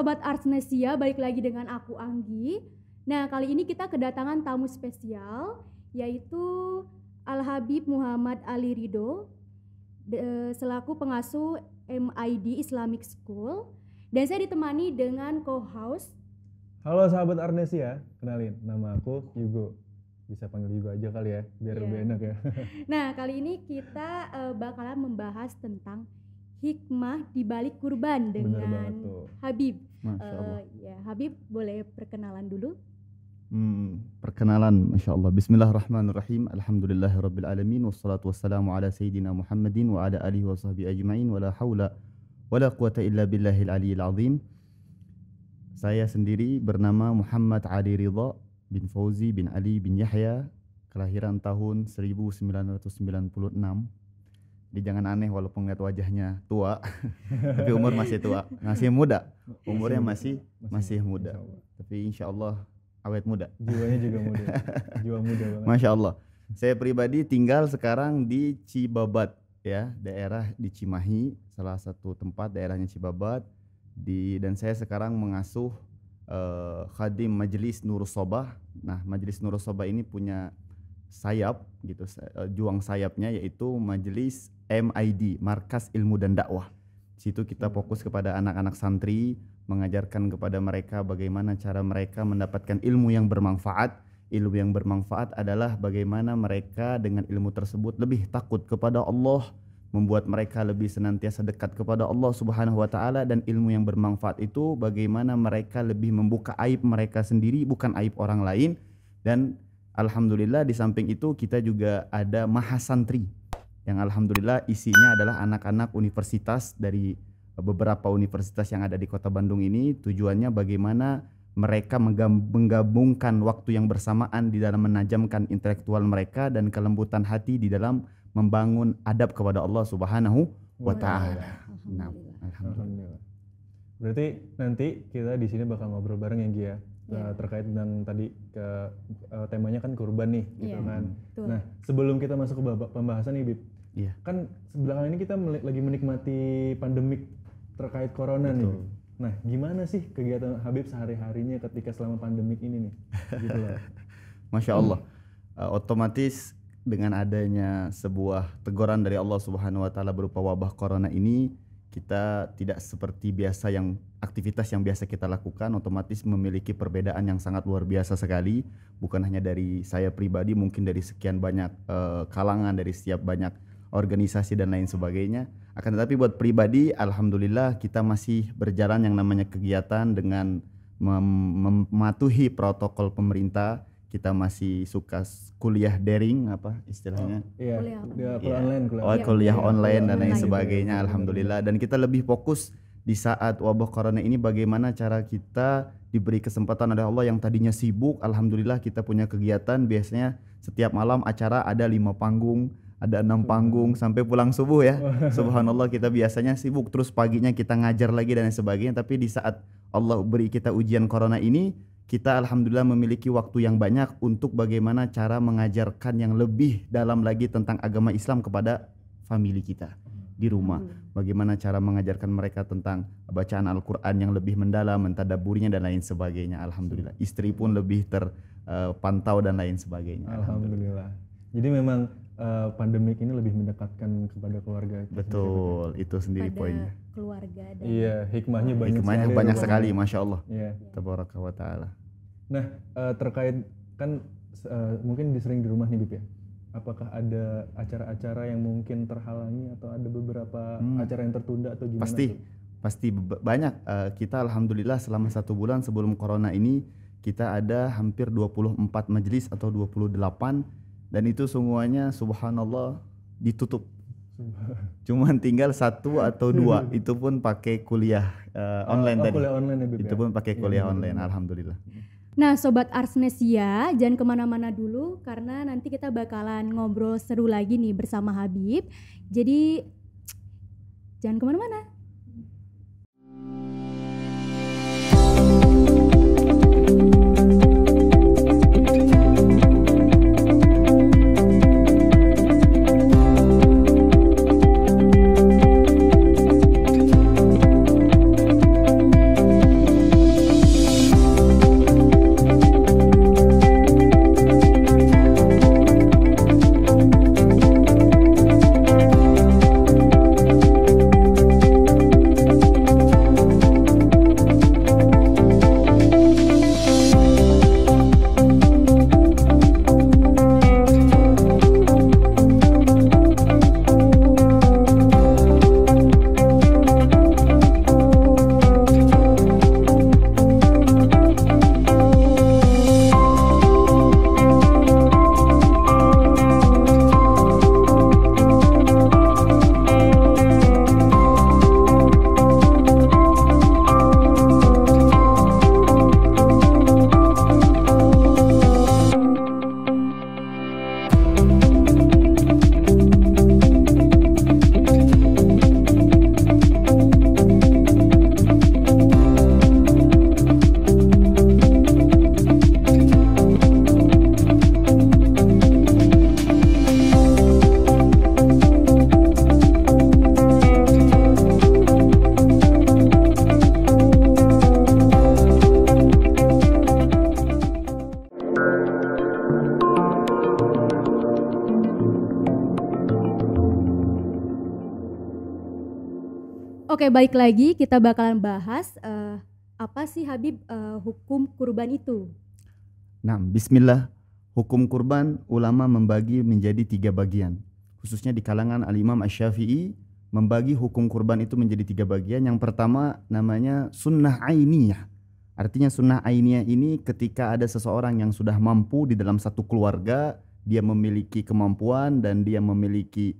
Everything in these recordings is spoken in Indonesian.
Sobat Arsnesia, balik lagi dengan aku Anggi. Nah, kali ini kita kedatangan tamu spesial, yaitu Al-Habib Muhammad Ali Ridho, selaku pengasuh MID Islamic School. Dan saya ditemani dengan co-host. Halo sahabat Arsnesia, kenalin, nama aku Yugo. Bisa panggil Yugo aja kali ya, biar lebih enak ya. Nah, kali ini kita bakalan membahas tentang hikmah di balik kurban dengan Habib. Masya Allah. Habib boleh perkenalan dulu? Perkenalan, Masya Allah. Bismillahirrahmanirrahim. Alhamdulillahirabbil alamin wassalatu wassalamu ala sayyidina Muhammadin wa ala alihi wa sahbihi ajma'in wa la haula wa la quwata illa billahil aliyyil azim. Saya sendiri bernama Muhammad Ali Ridha bin Fauzi bin Ali bin Yahya, kelahiran tahun 1996. Jadi jangan aneh walaupun lihat wajahnya tua, tapi umur masih tua, masih muda, umurnya masih muda, tapi insya Allah awet muda. Jiwanya juga muda, jiwa muda banget. Masya Allah. Saya pribadi tinggal sekarang di Cibabat, ya, daerah di Cimahi, salah satu tempat daerahnya Cibabat. Dan saya sekarang mengasuh khadim Majelis Nurus Sobah. Nah, Majelis Nurus Sobah ini punya sayap gitu, juang sayapnya yaitu Majelis MID, Markas Ilmu dan Dakwah. Situ kita fokus kepada anak-anak santri, mengajarkan kepada mereka bagaimana cara mereka mendapatkan ilmu yang bermanfaat. Ilmu yang bermanfaat adalah bagaimana mereka dengan ilmu tersebut lebih takut kepada Allah, membuat mereka lebih senantiasa dekat kepada Allah Subhanahu wa taala, dan ilmu yang bermanfaat itu bagaimana mereka lebih membuka aib mereka sendiri, bukan aib orang lain. Dan alhamdulillah di samping itu kita juga ada Mahasantri yang alhamdulillah isinya adalah anak-anak universitas dari beberapa universitas yang ada di Kota Bandung ini. Tujuannya bagaimana mereka menggabungkan waktu yang bersamaan di dalam menajamkan intelektual mereka dan kelembutan hati di dalam membangun adab kepada Allah Subhanahu wa taala. Alhamdulillah. Berarti nanti kita di sini bakal ngobrol bareng ya Gia. Terkait dengan tadi temanya kan kurban nih gitu kan. Betul. Nah, sebelum kita masuk ke pembahasan nih Bib. Iya. Kan belakangan ini kita lagi menikmati pandemik terkait corona nih. Nah, gimana sih kegiatan Habib sehari-harinya ketika selama pandemik ini nih? Gitu loh. Masya Allah. Otomatis dengan adanya sebuah teguran dari Allah Subhanahu wa taala berupa wabah corona ini, kita tidak seperti biasa yang aktivitas yang biasa kita lakukan, otomatis memiliki perbedaan yang sangat luar biasa sekali. Bukan hanya dari saya pribadi, mungkin dari sekian banyak kalangan, dari setiap banyak organisasi dan lain sebagainya. Akan tetapi buat pribadi, alhamdulillah kita masih berjalan yang namanya kegiatan dengan mematuhi protokol pemerintah. Kita masih suka kuliah daring, apa istilahnya? Kuliah online dan lain sebagainya, alhamdulillah. Dan kita lebih fokus di saat wabah corona ini bagaimana cara kita diberi kesempatan oleh Allah. Yang tadinya sibuk, alhamdulillah kita punya kegiatan. Biasanya setiap malam acara ada 5 panggung, ada 6 panggung sampai pulang subuh ya. Subhanallah, kita biasanya sibuk, terus paginya kita ngajar lagi dan lain sebagainya. Tapi di saat Allah beri kita ujian corona ini, kita alhamdulillah memiliki waktu yang banyak untuk bagaimana cara mengajarkan yang lebih dalam lagi tentang agama Islam kepada famili kita di rumah. Bagaimana cara mengajarkan mereka tentang bacaan Al-Quran yang lebih mendalam, mentadabburinya dan lain sebagainya. Alhamdulillah. Istri pun lebih terpantau dan lain sebagainya. Alhamdulillah. Jadi memang pandemik ini lebih mendekatkan kepada keluarga. Betul, itu sendiri poinnya. Keluarga dan hikmahnya banyak sekali, Masya Allah. Tabaraka wa ta'ala. Nah, terkait kan mungkin sering di rumah nih Bib ya. Apakah ada acara-acara yang mungkin terhalangi atau ada beberapa acara yang tertunda atau gimana? Pasti banyak. Kita alhamdulillah selama 1 bulan sebelum corona ini kita ada hampir 24 majelis atau 28, dan itu semuanya subhanallah ditutup. Cuman tinggal 1 atau 2 itu pun pakai kuliah online tadi. Kuliah online ya, Bib, itu pun pakai kuliah online, alhamdulillah. Nah, Sobat Arsnesia, jangan kemana-mana dulu karena nanti kita bakalan ngobrol seru lagi nih bersama Habib. Jadi jangan kemana-mana. Oke, baik lagi kita bakalan bahas apa sih Habib hukum kurban itu? Nah, bismillah. Hukum kurban ulama membagi menjadi 3 bagian. Khususnya di kalangan Al-Imam Asy-Syafi'i membagi hukum kurban itu menjadi 3 bagian. Yang pertama namanya sunnah ainiyah. Artinya sunnah ainiyah ini ketika ada seseorang yang sudah mampu di dalam satu keluarga, dia memiliki kemampuan dan dia memiliki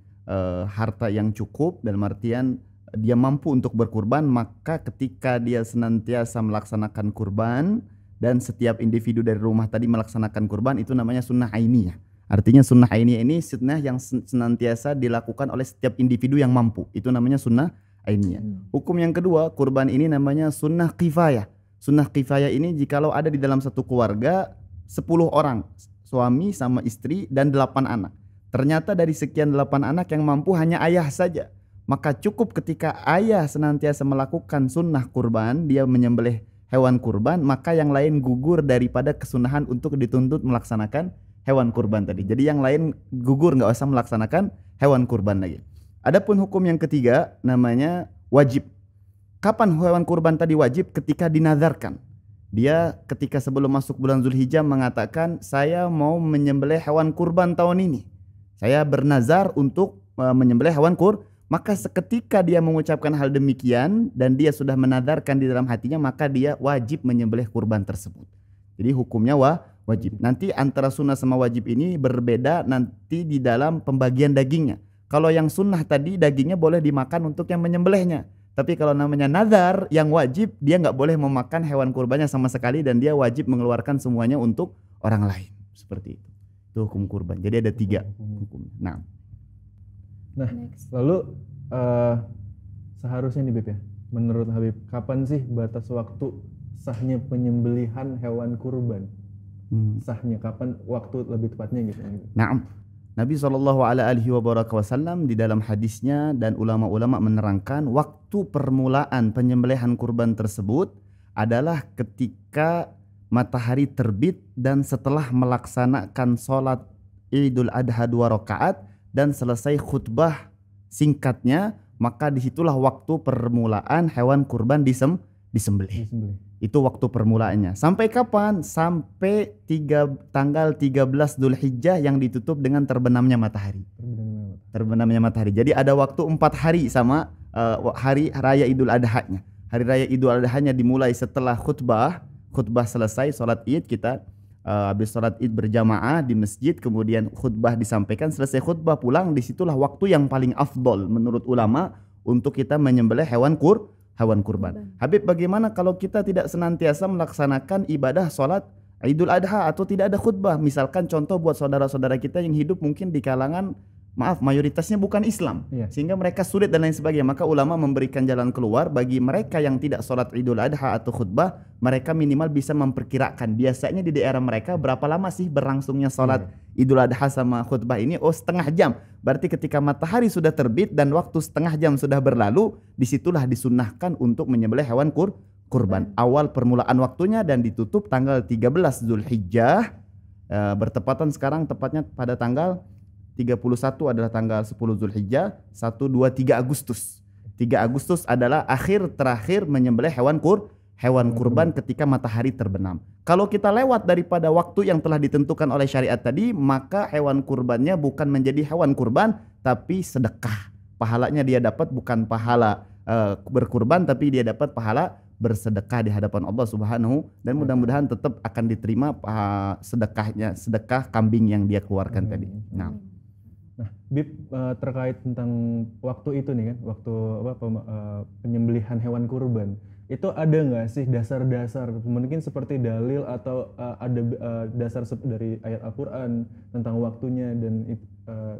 harta yang cukup, dalam artian dia mampu untuk berkurban, maka ketika dia senantiasa melaksanakan kurban dan setiap individu dari rumah tadi melaksanakan kurban, itu namanya sunnah ainiyah. Artinya sunnah ainiyah ini sunnah yang senantiasa dilakukan oleh setiap individu yang mampu. Itu namanya sunnah ainiyah. Hukum yang kedua, kurban ini namanya sunnah kifayah. Sunnah kifayah ini jikalau ada di dalam satu keluarga 10 orang, suami sama istri dan 8 anak. Ternyata dari sekian 8 anak yang mampu hanya ayah saja. Maka cukup ketika ayah senantiasa melakukan sunnah kurban, dia menyembelih hewan kurban, maka yang lain gugur daripada kesunahan untuk dituntut melaksanakan hewan kurban tadi. Jadi yang lain gugur, nggak usah melaksanakan hewan kurban lagi. Adapun hukum yang ketiga namanya wajib. Kapan hewan kurban tadi wajib? Ketika dinazarkan. Dia ketika sebelum masuk bulan Zulhijjah mengatakan, saya mau menyembelih hewan kurban tahun ini. Saya bernazar untuk menyembelih hewan kurban. Maka seketika dia mengucapkan hal demikian dan dia sudah menazarkan di dalam hatinya, maka dia wajib menyembelih kurban tersebut. Jadi hukumnya wajib. Nanti antara sunnah sama wajib ini berbeda nanti di dalam pembagian dagingnya. Kalau yang sunnah tadi dagingnya boleh dimakan untuk yang menyembelihnya. Tapi kalau namanya nazar yang wajib, dia nggak boleh memakan hewan kurbannya sama sekali dan dia wajib mengeluarkan semuanya untuk orang lain. Seperti itu. Itu hukum kurban. Jadi ada 3 hukum. Nah, lalu seharusnya nih Beb ya, menurut Habib, kapan sih batas waktu sahnya penyembelihan hewan kurban? Sahnya kapan, waktu lebih tepatnya gitu. Nah, Nabi SAW di dalam hadisnya dan ulama-ulama menerangkan waktu permulaan penyembelihan kurban tersebut adalah ketika matahari terbit dan setelah melaksanakan sholat Idul Adha 2 rakaat dan selesai khutbah singkatnya, maka disitulah waktu permulaan hewan kurban disembelih. Itu waktu permulaannya. Sampai kapan? Sampai tanggal 13 Dzulhijjah yang ditutup dengan terbenamnya matahari. Terbenamnya matahari. Jadi ada waktu 4 hari sama hari raya Idul Adha-nya. Hari raya Idul Adha-nya dimulai setelah khutbah selesai sholat Id, kita habis sholat Id berjamaah di masjid, kemudian khutbah disampaikan, selesai khutbah pulang, disitulah waktu yang paling afdol menurut ulama untuk kita menyembelih hewan kurban. Habib, bagaimana kalau kita tidak senantiasa melaksanakan ibadah sholat Idul Adha atau tidak ada khutbah? Misalkan contoh buat saudara-saudara kita yang hidup mungkin di kalangan mayoritasnya bukan Islam, sehingga mereka sulit dan lain sebagainya. Maka ulama memberikan jalan keluar bagi mereka yang tidak sholat Idul Adha atau khutbah. Mereka minimal bisa memperkirakan biasanya di daerah mereka berapa lama sih berlangsungnya sholat Idul Adha sama khutbah ini. Oh, setengah jam. Berarti ketika matahari sudah terbit dan waktu setengah jam sudah berlalu, disitulah disunnahkan untuk menyembelih hewan kurban. Awal permulaan waktunya dan ditutup tanggal 13 Zulhijjah. Bertepatan sekarang tepatnya pada tanggal 31 adalah tanggal 10 Zulhijjah, 1, 2, 3 Agustus. 3 Agustus adalah akhir terakhir menyembelih hewan kurban ketika matahari terbenam. Kalau kita lewat daripada waktu yang telah ditentukan oleh syariat tadi, maka hewan kurbannya bukan menjadi hewan kurban tapi sedekah. Pahalanya dia dapat bukan pahala berkurban, tapi dia dapat pahala bersedekah di hadapan Allah Subhanahu, dan mudah-mudahan tetap akan diterima sedekah kambing yang dia keluarkan tadi. Nah, Bib, terkait tentang waktu itu nih kan, waktu penyembelihan hewan kurban, itu ada nggak sih dasar-dasar, mungkin seperti dalil atau ada dasar dari ayat Al-Quran tentang waktunya dan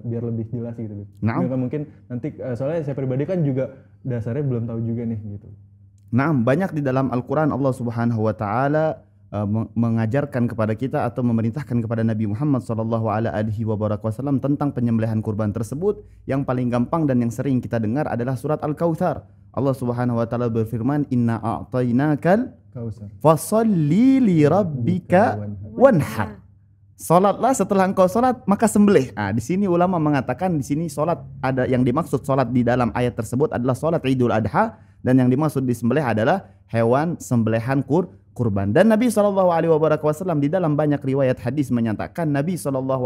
biar lebih jelas gitu, Bib? Mungkin nanti soalnya saya pribadi kan juga dasarnya belum tahu juga nih gitu. Nah, banyak di dalam Al-Quran Allah Subhanahu Wa Taala mengajarkan kepada kita atau memerintahkan kepada Nabi Muhammad SAW tentang penyembelihan kurban tersebut. Yang paling gampang dan yang sering kita dengar adalah surat Al-Kautsar. Allah Subhanahu wa taala berfirman, "Inna a'tainakal fasholli li rabbika wanhar." Salatlah setelah engkau salat maka sembelih. Di sini ulama mengatakan di sini salat ada yang dimaksud salat di dalam ayat tersebut adalah salat Idul Adha, dan yang dimaksud disembelih adalah hewan sembelihan kurban. Dan Nabi SAW di dalam banyak riwayat hadis menyatakan Nabi SAW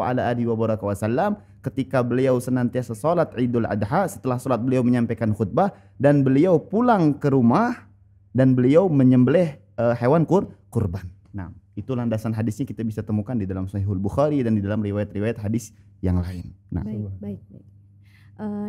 ketika beliau senantiasa salat Idul Adha, setelah salat beliau menyampaikan khutbah dan beliau pulang ke rumah dan beliau menyembelih hewan kurban. Nah, itu landasan hadisnya kita bisa temukan di dalam Sahihul Bukhari dan di dalam riwayat-riwayat hadis yang lain. Nah, baik.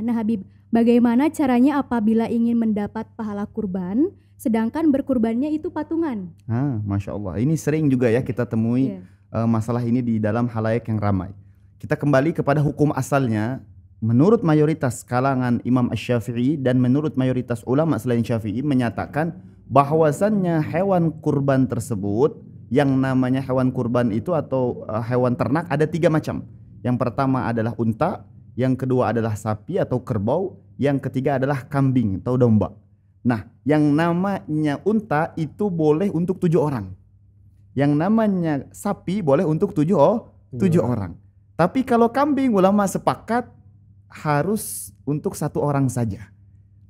Nah Habib, bagaimana caranya apabila ingin mendapat pahala kurban, sedangkan berkurbannya itu patungan? Masya Allah. Ini sering juga ya kita temui masalah ini di dalam halayak yang ramai. Kita kembali kepada hukum asalnya. Menurut mayoritas kalangan Imam Asy-Syafi'i dan menurut mayoritas ulama selain Syafi'i menyatakan bahwasannya hewan kurban tersebut, yang namanya hewan kurban itu atau hewan ternak ada 3 macam. Yang pertama adalah unta, yang kedua adalah sapi atau kerbau, yang ketiga adalah kambing atau domba. Nah, yang namanya unta itu boleh untuk 7 orang. Yang namanya sapi boleh untuk 7 orang. Tapi kalau kambing ulama sepakat harus untuk 1 orang saja.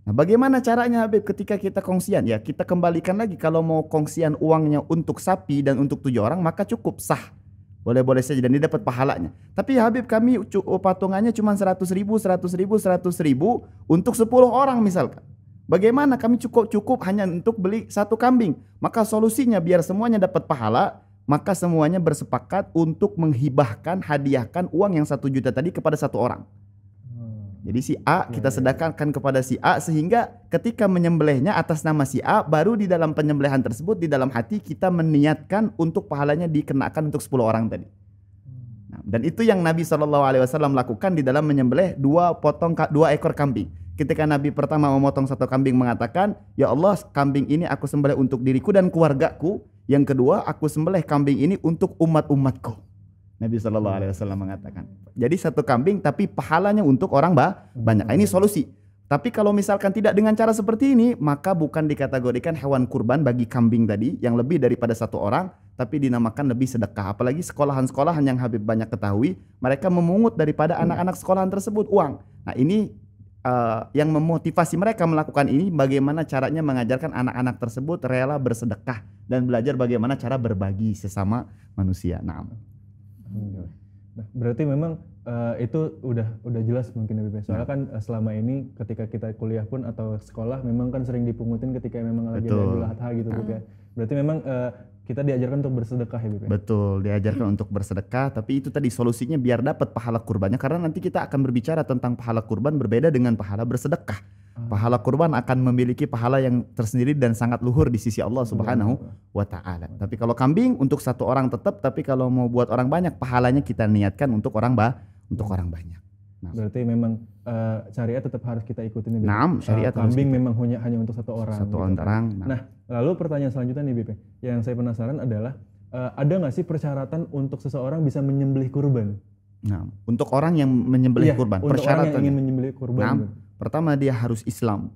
Nah, bagaimana caranya Habib ketika kita kongsian? Ya, kita kembalikan lagi, kalau mau kongsian uangnya untuk sapi dan untuk 7 orang maka cukup sah. Boleh-boleh saja dan dia dapat pahalanya. Tapi ya Habib, kami patungannya cuma 100 ribu untuk 10 orang misalkan. Bagaimana kami cukup hanya untuk beli 1 kambing? Maka solusinya biar semuanya dapat pahala, maka semuanya bersepakat untuk menghibahkan, hadiahkan uang yang 1 juta tadi kepada 1 orang. Jadi si A kita sedekahkan kepada si A, sehingga ketika menyembelihnya atas nama si A, baru di dalam penyembelihan tersebut di dalam hati kita meniatkan untuk pahalanya dikenakan untuk 10 orang tadi. Nah, dan itu yang Nabi SAW lakukan di dalam menyembelih 2 ekor kambing. Ketika Nabi pertama memotong 1 kambing mengatakan, ya Allah, kambing ini aku sembelih untuk diriku dan keluargaku. Yang kedua, aku sembelih kambing ini untuk umat-umatku. Nabi SAW mengatakan. Jadi 1 kambing tapi pahalanya untuk orang banyak. Ini solusi. Tapi kalau misalkan tidak dengan cara seperti ini, maka bukan dikategorikan hewan kurban bagi kambing tadi yang lebih daripada 1 orang, tapi dinamakan lebih sedekah. Apalagi sekolahan-sekolahan yang Habib banyak ketahui, mereka memungut daripada anak-anak sekolahan tersebut uang. Nah, ini yang memotivasi mereka melakukan ini, bagaimana caranya mengajarkan anak-anak tersebut rela bersedekah dan belajar bagaimana cara berbagi sesama manusia. Nah, berarti memang itu udah jelas mungkin Habib. Soalnya kan selama ini ketika kita kuliah pun atau sekolah memang kan sering dipungutin ketika memang lagi ada Idul Adha gitu ya. Berarti memang kita diajarkan untuk bersedekah ya Habib. Betul, diajarkan untuk bersedekah, tapi itu tadi solusinya biar dapat pahala kurbannya, karena nanti kita akan berbicara tentang pahala kurban berbeda dengan pahala bersedekah. Pahala kurban akan memiliki pahala yang tersendiri dan sangat luhur di sisi Allah Subhanahu wa Ta'ala. Tapi kalau kambing untuk 1 orang tetap, tapi kalau mau buat orang banyak, pahalanya kita niatkan untuk orang banyak. Nah, berarti memang syariat tetap harus kita ikutin. Nah, syariat kambing memang hanya untuk 1 orang. 1 orang. Nah, lalu pertanyaan selanjutnya nih Bip, yang saya penasaran adalah ada nggak sih persyaratan untuk seseorang bisa menyembelih kurban? Nah, untuk orang yang menyembelih kurban, untuk persyaratan orang yang ingin menyembelih kurban. Nah, pertama dia harus Islam.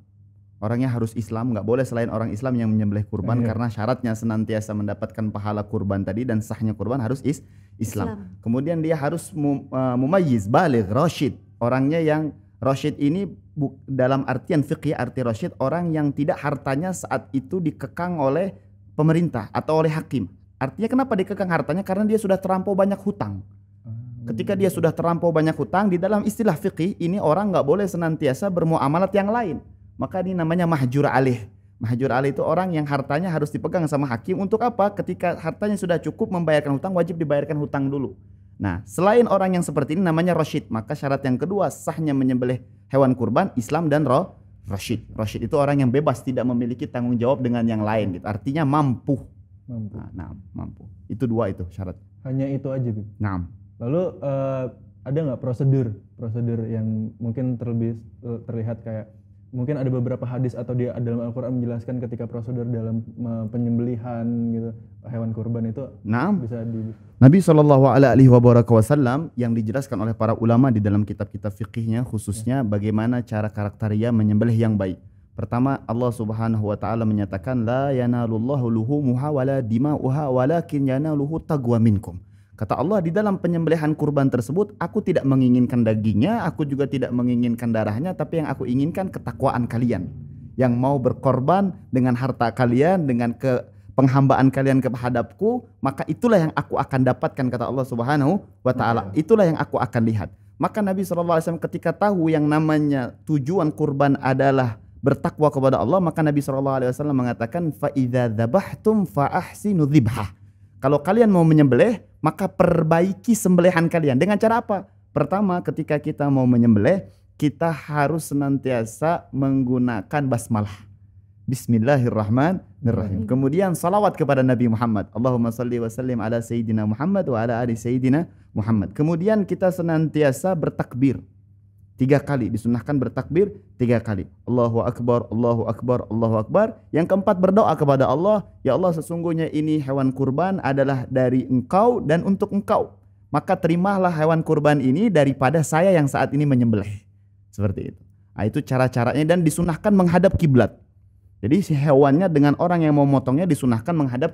Orangnya harus Islam, nggak boleh selain orang Islam yang menyembelih kurban, karena syaratnya senantiasa mendapatkan pahala kurban tadi dan sahnya kurban harus Islam. Kemudian dia harus mumayyiz, baligh, rasyid. Orangnya yang rasyid ini dalam artian fikih, arti rasyid orang yang tidak hartanya saat itu dikekang oleh pemerintah atau oleh hakim. Artinya kenapa dikekang hartanya? Karena dia sudah terlampau banyak hutang. Ketika dia sudah terlampau banyak hutang, di dalam istilah fikih ini orang nggak boleh senantiasa bermuamalat yang lain. Maka ini namanya mahjur alih. Mahjur alih itu orang yang hartanya harus dipegang sama hakim. Untuk apa? Ketika hartanya sudah cukup membayarkan hutang, wajib dibayarkan hutang dulu. Nah, selain orang yang seperti ini namanya rasyid. Maka syarat yang kedua sahnya menyembelih hewan kurban, Islam dan rasyid. Rasyid itu orang yang bebas, tidak memiliki tanggung jawab dengan yang lain gitu. Artinya mampu. Mampu. Itu 2 itu syarat. Hanya itu aja, Bib. Nah. Lalu ada nggak prosedur yang mungkin terlihat kayak mungkin ada beberapa hadis atau dia dalam Al-Quran menjelaskan ketika prosedur dalam penyembelihan gitu hewan kurban itu bisa Nabi SAW yang dijelaskan oleh para ulama di dalam kitab-kitab fikihnya khususnya bagaimana cara karakteria menyembelih yang baik. Pertama, Allah Subhanahu wa Ta'ala menyatakan la yanalullahu luhumuha wala dima'uha walakin yanaluhu taqwa minkum. Kata Allah, di dalam penyembelihan kurban tersebut, aku tidak menginginkan dagingnya, aku juga tidak menginginkan darahnya, tapi yang aku inginkan ketakwaan kalian. Yang mau berkorban dengan harta kalian, dengan penghambaan kalian kehadapku, maka itulah yang aku akan dapatkan, kata Allah Subhanahu wa Ta'ala. Itulah yang aku akan lihat. Maka Nabi SAW ketika tahu yang namanya tujuan kurban adalah bertakwa kepada Allah, maka Nabi SAW mengatakan, فَإِذَا ذَبَحْتُمْ فَأَحْسِنُوا ذِبْحَةً. Kalau kalian mau menyembelih, maka perbaiki sembelihan kalian. Dengan cara apa? Pertama, ketika kita mau menyembelih, kita harus senantiasa menggunakan basmalah. Bismillahirrahmanirrahim. Kemudian salawat kepada Nabi Muhammad. Allahumma salli wa sallim ala Sayyidina Muhammad wa ala ali Sayyidina Muhammad. Kemudian kita senantiasa bertakbir. 3 kali, disunahkan bertakbir 3 kali. Allahu Akbar, Allahu Akbar, Allahu Akbar. Yang keempat, berdoa kepada Allah, ya Allah, sesungguhnya ini hewan kurban adalah dari Engkau dan untuk Engkau. Maka terimalah hewan kurban ini daripada saya yang saat ini menyembelih. Seperti itu. Nah, itu cara-caranya, dan disunahkan menghadap kiblat. Jadi si hewannya dengan orang yang mau motongnya disunahkan menghadap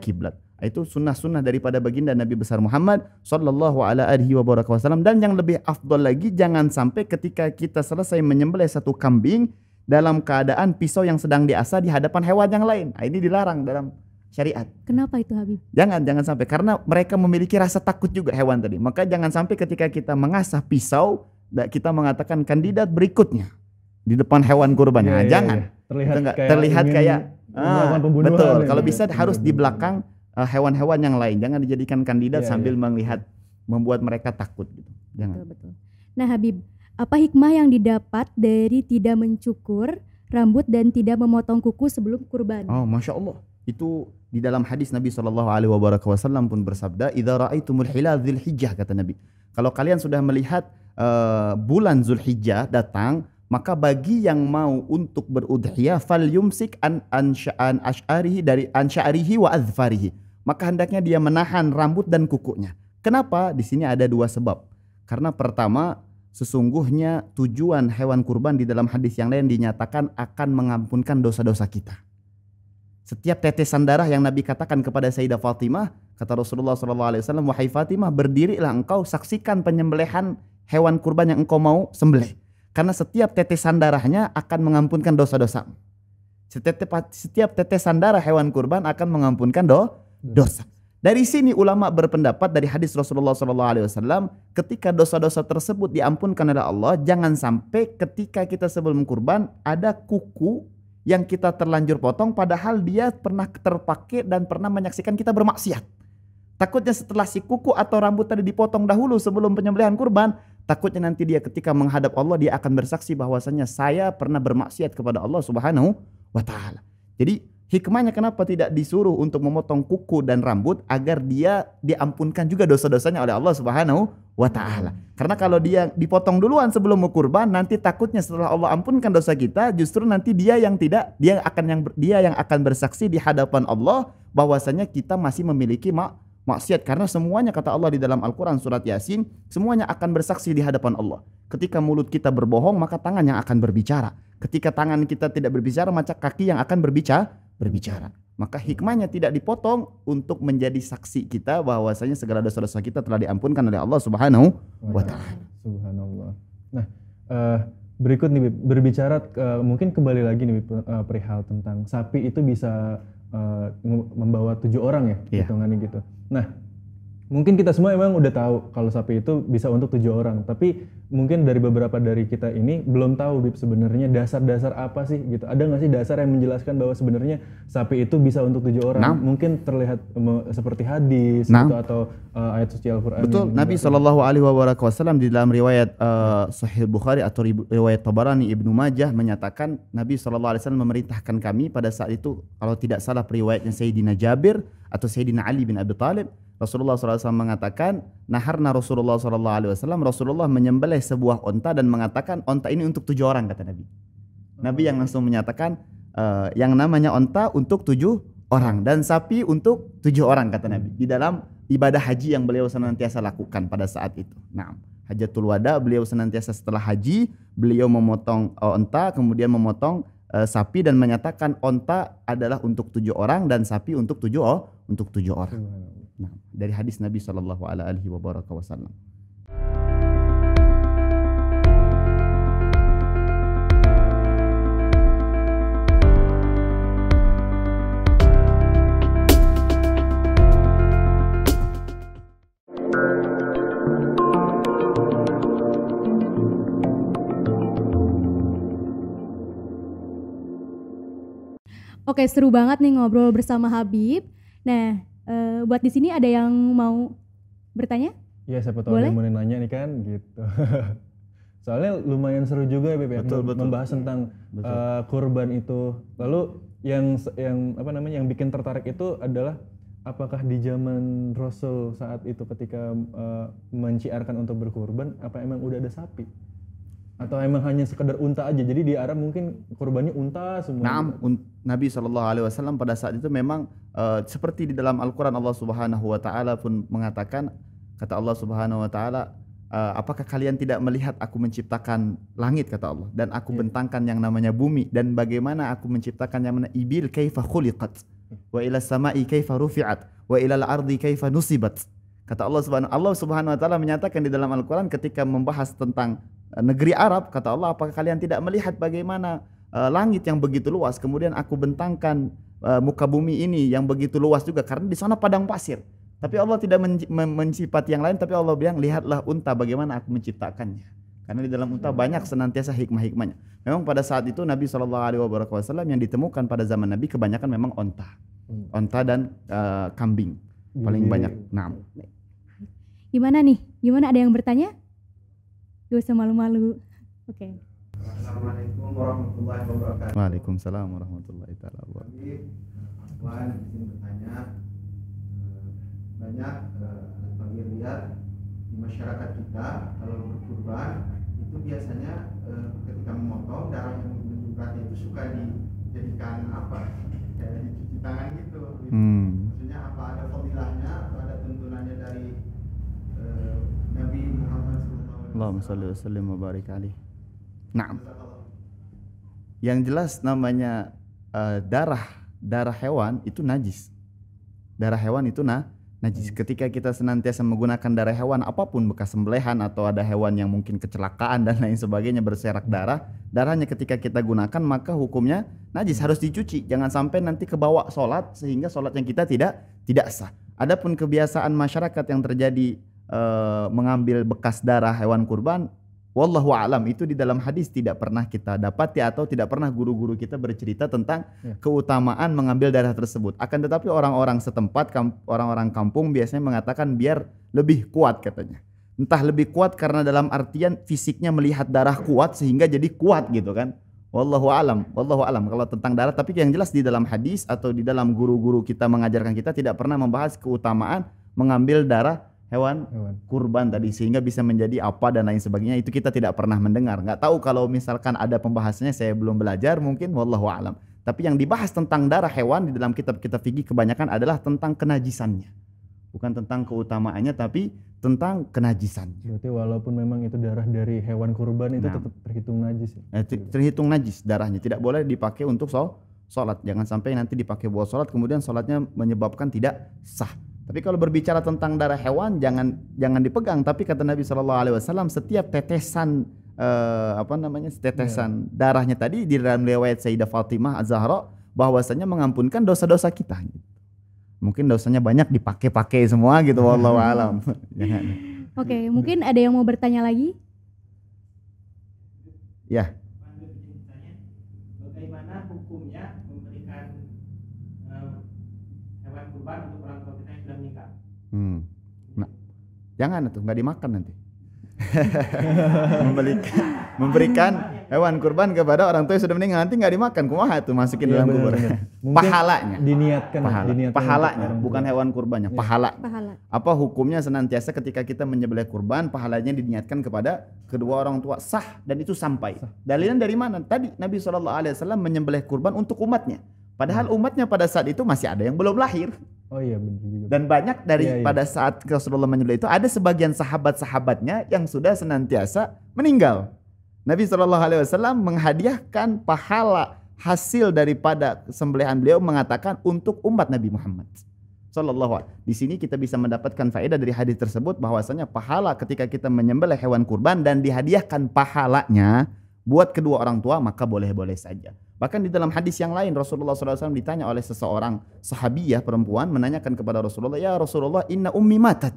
kiblat. Itu sunnah-sunnah daripada baginda Nabi besar Muhammad sallallahu alaihi wasallam. Dan yang lebih afdol lagi, jangan sampai ketika kita selesai menyembelih satu kambing dalam keadaan pisau yang sedang diasah di hadapan hewan yang lain. Nah, ini dilarang dalam syariat. Kenapa itu, Habib? Jangan sampai, karena mereka memiliki rasa takut juga hewan tadi. Maka jangan sampai ketika kita mengasah pisau kita mengatakan kandidat berikutnya di depan hewan kurbannya. Jangan. Terlihat kayak betul. Kalau bisa harus di belakang hewan-hewan yang lain. Jangan dijadikan kandidat sambil melihat, membuat mereka takut gitu. Jangan. Betul. Nah, Habib, apa hikmah yang didapat dari tidak mencukur rambut dan tidak memotong kuku sebelum kurban? Oh, Masya Allah. Itu di dalam hadis Nabi SAW pun bersabda, "Idza ra'aitumul hilal dzulhijjah," kata Nabi. Kalau kalian sudah melihat bulan Zulhijjah datang, maka bagi yang mau untuk berudhiyah falyumsik an ash'arihi dari ansya'rihi wa adfarihi. Maka hendaknya dia menahan rambut dan kukunya. Kenapa? Di sini ada 2 sebab. Karena pertama, sesungguhnya tujuan hewan kurban di dalam hadis yang lain dinyatakan akan mengampunkan dosa-dosa kita. Setiap tetesan darah yang Nabi katakan kepada Sayyidah Fatimah, kata Rasulullah SAW, "Wahai Fatimah, berdirilah engkau, saksikan penyembelihan hewan kurban yang engkau mau sembelih. Karena setiap tetesan darahnya akan mengampunkan dosa-dosa. Setiap tetesan darah hewan kurban akan mengampunkan dosa." Dari sini ulama berpendapat dari hadis Rasulullah SAW, ketika dosa-dosa tersebut diampunkan oleh Allah, jangan sampai ketika kita sebelum kurban ada kuku yang kita terlanjur potong padahal dia pernah terpakai dan pernah menyaksikan kita bermaksiat. Takutnya setelah si kuku atau rambut tadi dipotong dahulu sebelum penyembelihan kurban, takutnya nanti dia ketika menghadap Allah dia akan bersaksi bahwasanya saya pernah bermaksiat kepada Allah Subhanahu wa Ta'ala. Jadi hikmahnya kenapa tidak disuruh untuk memotong kuku dan rambut, agar dia diampunkan juga dosa-dosanya oleh Allah Subhanahu wa Ta'ala. Karena kalau dia dipotong duluan sebelum mau kurban, nanti takutnya setelah Allah ampunkan dosa kita, justru nanti dia yang akan bersaksi di hadapan Allah bahwasanya kita masih memiliki maksiat. Karena semuanya, kata Allah di dalam Al-Quran surat Yasin, semuanya akan bersaksi di hadapan Allah. Ketika mulut kita berbohong, maka tangan yang akan berbicara. Ketika tangan kita tidak berbicara, maka kaki yang akan berbicara. Maka hikmahnya tidak dipotong untuk menjadi saksi kita bahwasanya segala dosa-dosa kita telah diampunkan oleh Allah Subhanahu wa Ta'ala. Subhanallah. Nah, berikut nih berbicara mungkin kembali lagi nih perihal tentang sapi itu bisa membawa 7 orang ya, hitungannya gitu. Nah, mungkin kita semua emang udah tahu kalau sapi itu bisa untuk 7 orang, tapi mungkin dari beberapa dari kita ini belum tahu Bib sebenarnya dasar-dasar apa sih gitu. Ada nggak sih dasar yang menjelaskan bahwa sebenarnya sapi itu bisa untuk 7 orang? Mungkin terlihat seperti hadis atau ayat suci Al-Quran. Betul. Nabi SAW di dalam riwayat Sahih Bukhari atau riwayat Tabarani Ibnu Majah menyatakan Nabi SAW memerintahkan kami pada saat itu, kalau tidak salah periwayatnya Sayyidina Jabir atau Sayyidina Ali bin Abi Thalib, Rasulullah SAW mengatakan, naharna Rasulullah SAW, Rasulullah menyembelih sebuah onta dan mengatakan onta ini untuk 7 orang, kata Nabi. Nabi yang langsung menyatakan yang namanya onta untuk 7 orang dan sapi untuk 7 orang, kata Nabi. Di dalam ibadah haji yang beliau senantiasa lakukan pada saat itu. Nah, Hajatul Wada, beliau senantiasa setelah haji, beliau memotong onta, kemudian memotong sapi dan menyatakan onta adalah untuk 7 orang dan sapi untuk 7 orang. Nah, dari hadis Nabi sallallahu alaihi wasallam. Oke, seru banget nih ngobrol bersama Habib. Nah, buat di sini ada yang mau bertanya? Iya, siapa tahu ada yang mau nanya nih kan gitu. Soalnya lumayan seru juga ya Beb ya, membahas tentang kurban itu. Lalu yang apa namanya yang bikin tertarik itu adalah apakah di zaman Rasul saat itu ketika menciarkan untuk berkurban, apa emang udah ada sapi? Atau emang hanya sekedar unta aja? Jadi di Arab mungkin kurbannya unta semua. Nah, Nabi SAW pada saat itu memang seperti di dalam Al-Quran Allah Subhanahu Wa Taala pun mengatakan, kata Allah Subhanahu Wa Taala, apakah kalian tidak melihat aku menciptakan langit, kata Allah, dan aku bentangkan yang namanya bumi, dan bagaimana aku menciptakan yang namanya ibil kaifa khuliqat wa ila samai kaifa rufi'at wa ila al-ardi kaifa nusibat. Kata Allah Subhanahu Wa Taala menyatakan di dalam Al-Quran ketika membahas tentang negeri Arab, kata Allah, apakah kalian tidak melihat bagaimana langit yang begitu luas, kemudian aku bentangkan muka bumi ini yang begitu luas juga, karena di sana padang pasir. Tapi Allah tidak mensifati yang lain, tapi Allah bilang, lihatlah unta bagaimana aku menciptakannya. Karena di dalam unta banyak senantiasa hikmah-hikmahnya. Memang pada saat itu Nabi SAW yang ditemukan pada zaman Nabi kebanyakan memang onta dan kambing paling banyak. Nah, gimana nih? Gimana, ada yang bertanya? Gak usah malu-malu. Oke. Assalamualaikum warahmatullahi wabarakatuh. Waalaikumsalam warahmatullahi wabarakatuh. Afwan, izin bertanya, banyak bagi lihat di masyarakat kita kalau berkurban itu biasanya ketika memotong darah yang menjungkat itu suka dijadikan apa? Kayak dicuci tangan gitu. Maksudnya apa, ada fadilahnya atau ada tuntunannya dari Nabi Muhammad SAW? Allahumma shalli wa sallim wa barik alaihi. Nah, yang jelas namanya darah hewan itu najis. Darah hewan itu najis. Ketika kita senantiasa menggunakan darah hewan apapun, bekas sembelihan atau ada hewan yang mungkin kecelakaan dan lain sebagainya berserak darahnya ketika kita gunakan maka hukumnya najis, harus dicuci. Jangan sampai nanti kebawa sholat sehingga sholat yang kita tidak sah. Adapun kebiasaan masyarakat yang terjadi mengambil bekas darah hewan kurban, wallahu a'lam, itu di dalam hadis tidak pernah kita dapati atau tidak pernah guru-guru kita bercerita tentang keutamaan mengambil darah tersebut. Akan tetapi orang-orang setempat, orang-orang kampung biasanya mengatakan biar lebih kuat katanya. Entah lebih kuat karena dalam artian fisiknya melihat darah kuat sehingga jadi kuat gitu kan. Wallahu a'lam kalau tentang darah. Tapi yang jelas di dalam hadis atau di dalam guru-guru kita mengajarkan kita tidak pernah membahas keutamaan mengambil darah hewan kurban tadi sehingga bisa menjadi apa dan lain sebagainya. Itu kita tidak pernah mendengar. Nggak tahu kalau misalkan ada pembahasannya, saya belum belajar mungkin, wallahu a'lam. Tapi yang dibahas tentang darah hewan di dalam kitab-kitab fikih kebanyakan adalah tentang kenajisannya, bukan tentang keutamaannya tapi tentang kenajisannya. Berarti walaupun memang itu darah dari hewan kurban itu tetap terhitung najis ya? Terhitung najis darahnya, tidak boleh dipakai untuk sholat. Jangan sampai nanti dipakai buat sholat kemudian sholatnya menyebabkan tidak sah. Tapi kalau berbicara tentang darah hewan jangan dipegang. Tapi kata Nabi SAW, setiap tetesan tetesan darahnya tadi di dalam riwayat Sayyidah Fatimah Az-Zahra bahwasanya mengampunkan dosa-dosa kita. Mungkin dosanya banyak dipakai-pakai semua gitu, wallahu alam. Oke, mungkin ada yang mau bertanya lagi? Ya. Bagaimana hukumnya memberikan hewan kurban untuk orang tua kita yang sudah meninggal? Nah, jangan tuh, nggak dimakan nanti. memberikan hewan kurban kepada orang tua yang sudah meninggal nanti nggak dimakan, kumaha tuh, masukin dalam kubur. Pahalanya pahalanya bukan hewan kurbannya, pahala. Apa hukumnya senantiasa ketika kita menyembelih kurban pahalanya diniatkan kepada kedua orang tua, sah dan itu sampai. Dalilnya dari mana? Tadi Nabi SAW menyembelih kurban untuk umatnya, padahal umatnya pada saat itu masih ada yang belum lahir. Oh iya benar juga. Dan banyak dari pada saat Rasulullah menyembelih itu ada sebagian sahabat-sahabatnya yang sudah senantiasa meninggal. Nabi SAW menghadiahkan pahala hasil daripada sembelihan beliau, mengatakan untuk umat Nabi Muhammad Sallallahu alaihi. Di sini kita bisa mendapatkan faedah dari hadis tersebut bahwasanya pahala ketika kita menyembelih hewan kurban dan dihadiahkan pahalanya buat kedua orang tua, maka boleh-boleh saja. Bahkan di dalam hadis yang lain Rasulullah SAW ditanya oleh seseorang sahabiyah perempuan menanyakan kepada Rasulullah, "Ya Rasulullah, inna ummi matat."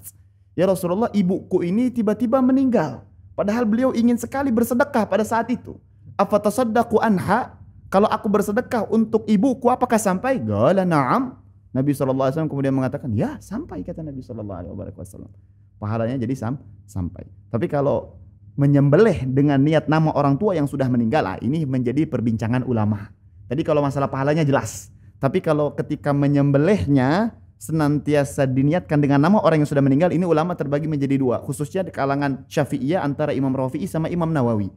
Ya Rasulullah, ibuku ini tiba-tiba meninggal. Padahal beliau ingin sekali bersedekah pada saat itu. Afatasaddaqu anha? Kalau aku bersedekah untuk ibuku apakah sampai? Qala na'am. Nabi SAW kemudian mengatakan, ya sampai, kata Nabi SAW. Pahalanya jadi sampai. Tapi kalau menyembelih dengan niat nama orang tua yang sudah meninggal, ini menjadi perbincangan ulama. Tadi kalau masalah pahalanya jelas. Tapi kalau ketika menyembelihnya senantiasa diniatkan dengan nama orang yang sudah meninggal, ini ulama terbagi menjadi dua. Khususnya di kalangan Syafi'iyah antara Imam Rafi'i sama Imam Nawawi.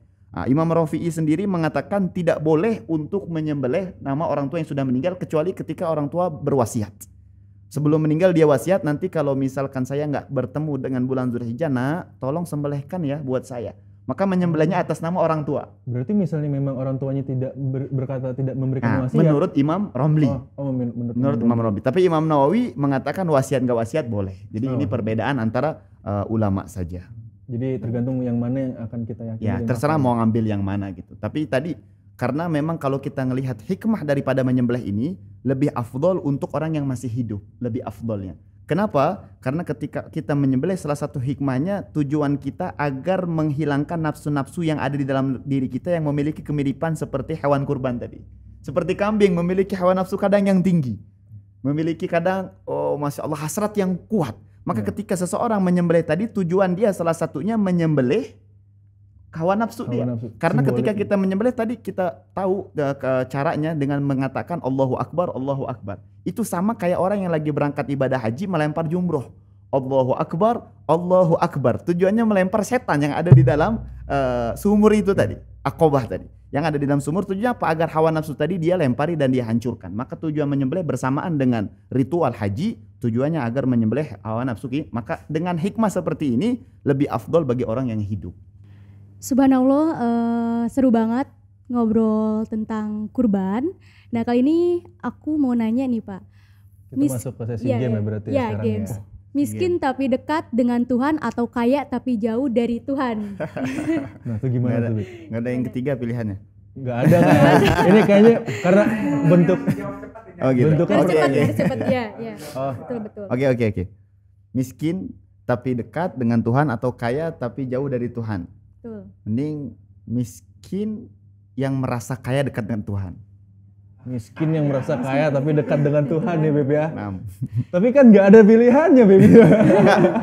Imam Rafi'i sendiri mengatakan tidak boleh untuk menyembelih nama orang tua yang sudah meninggal kecuali ketika orang tua berwasiat. Sebelum meninggal dia wasiat, nanti kalau misalkan saya nggak bertemu dengan bulan Dzulhijjah, nak, tolong sembelihkan ya buat saya. Maka menyembelihnya atas nama orang tua. Berarti misalnya memang orang tuanya tidak berkata tidak memberikan wasiat. Menurut Imam Romli. Menurut Imam Romli. Tapi Imam Nawawi mengatakan wasiat nggak wasiat boleh. Jadi ini perbedaan antara ulama saja. Jadi tergantung yang mana yang akan kita yakini. Ya, terserah mau ngambil yang mana gitu. Tapi tadi karena memang kalau kita ngelihat hikmah daripada menyembelih ini lebih afdol untuk orang yang masih hidup, lebih afdolnya. Kenapa? Karena ketika kita menyembelih salah satu hikmahnya tujuan kita agar menghilangkan nafsu-nafsu yang ada di dalam diri kita yang memiliki kemiripan seperti hewan kurban tadi. Seperti kambing memiliki hawa nafsu kadang yang tinggi. Memiliki kadang Masya Allah hasrat yang kuat. Maka ketika seseorang menyembelih tadi tujuan dia salah satunya menyembelih hawa nafsu dia. Karena ketika kita menyembelih tadi kita tahu caranya dengan mengatakan Allahu Akbar, Allahu Akbar. Itu sama kayak orang yang lagi berangkat ibadah haji melempar jumroh. Allahu Akbar, Allahu Akbar. Tujuannya melempar setan yang ada di dalam sumur itu tadi, Aqobah tadi. Yang ada di dalam sumur tujuannya apa? Agar hawa nafsu tadi dia lempari dan dia hancurkan. Maka tujuan menyembelih bersamaan dengan ritual haji, tujuannya agar menyembelih hawa nafsu. Maka dengan hikmah seperti ini lebih afdol bagi orang yang hidup. Subhanallah, seru banget ngobrol tentang kurban. Nah kali ini aku mau nanya nih Pak. Kita masuk ke sesi game ya berarti ya sekarang games. ya. Miskin tapi dekat dengan Tuhan atau kaya tapi jauh dari Tuhan. Nah itu gimana tuh? Nggak ada yang ketiga pilihannya? Nggak ada kan? Ini kayaknya karena bentuk gitu. bentuknya Cepat ya. Betul. Oke. Miskin tapi dekat dengan Tuhan atau kaya tapi jauh dari Tuhan? Betul. Mending miskin yang merasa kaya dekat dengan Tuhan. Miskin yang merasa kaya tapi dekat dengan Tuhan ya Beb ya. Nah. Tapi kan nggak ada pilihannya Beb.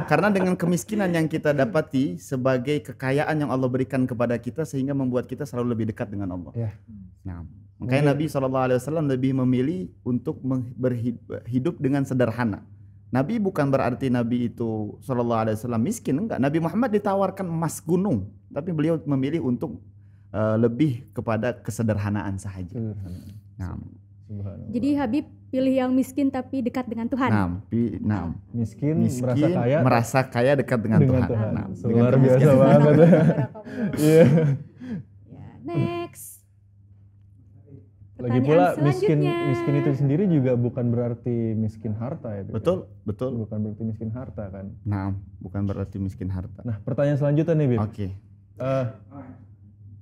Karena dengan kemiskinan yang kita dapati sebagai kekayaan yang Allah berikan kepada kita sehingga membuat kita selalu lebih dekat dengan Allah. Ya. Nah, makanya Nabi SAW lebih memilih untuk hidup dengan sederhana. Nabi bukan berarti Nabi itu SAW miskin, enggak. Nabi Muhammad ditawarkan emas gunung, tapi beliau memilih untuk lebih kepada kesederhanaan sahaja. Nah, jadi Habib pilih yang miskin tapi dekat dengan Tuhan. Miskin merasa kaya dekat dengan Tuhan. Nah, luar biasa banget. Iya. Next. Lagi pula miskin itu sendiri juga bukan berarti miskin harta ya. Betul. Bukan berarti miskin harta kan. Nah, bukan berarti miskin harta. Nah, pertanyaan selanjutnya nih, Bib. Oke.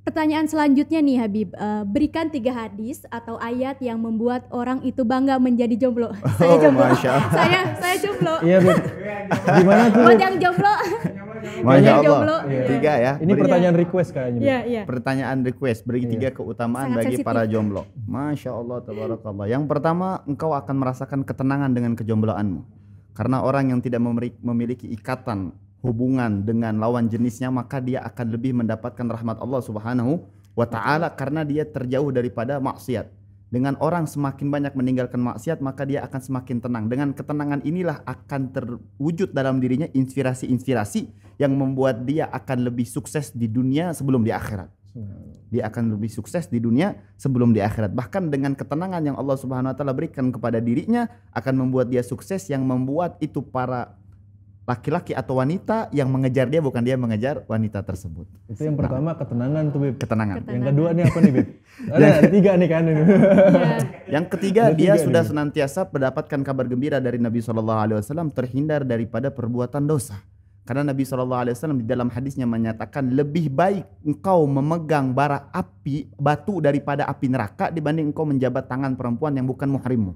Pertanyaan selanjutnya nih Habib, berikan 3 hadis atau ayat yang membuat orang itu bangga menjadi jomblo. Saya jomblo. Saya jomblo. Iya, Bib. Gimana tuh? Buat yang jomblo. Masya Allah. Jomblo. 3 ya. Ini pertanyaan request kayaknya. Iya. Pertanyaan request, beri 3 keutamaan Sangat bagi sensitif. para jomblo. Masya Allah, tabarakallah. Yang pertama, engkau akan merasakan ketenangan dengan kejombloanmu. Karena orang yang tidak memiliki ikatan hubungan dengan lawan jenisnya, maka dia akan lebih mendapatkan rahmat Allah Subhanahu wa ta'ala karena dia terjauh daripada maksiat. Dengan orang semakin banyak meninggalkan maksiat, maka dia akan semakin tenang. Dengan ketenangan inilah akan terwujud dalam dirinya inspirasi-inspirasi yang membuat dia akan lebih sukses di dunia sebelum di akhirat. Dia akan lebih sukses di dunia sebelum di akhirat. Bahkan dengan ketenangan yang Allah Subhanahu wa ta'ala berikan kepada dirinya akan membuat dia sukses, yang membuat itu para laki-laki atau wanita yang mengejar dia, bukan dia mengejar wanita tersebut. Itu yang pertama ketenangan tuh, Bib. Ketenangan. Yang kedua nih apa nih, Bib? Ada tiga nih kan ini. Yang ketiga, Ada dia tiga sudah nih. senantiasa mendapatkan kabar gembira dari Nabi SAW terhindar daripada perbuatan dosa. Karena Nabi SAW di dalam hadisnya menyatakan lebih baik engkau memegang bara api, batu daripada api neraka dibanding engkau menjabat tangan perempuan yang bukan muhrimmu.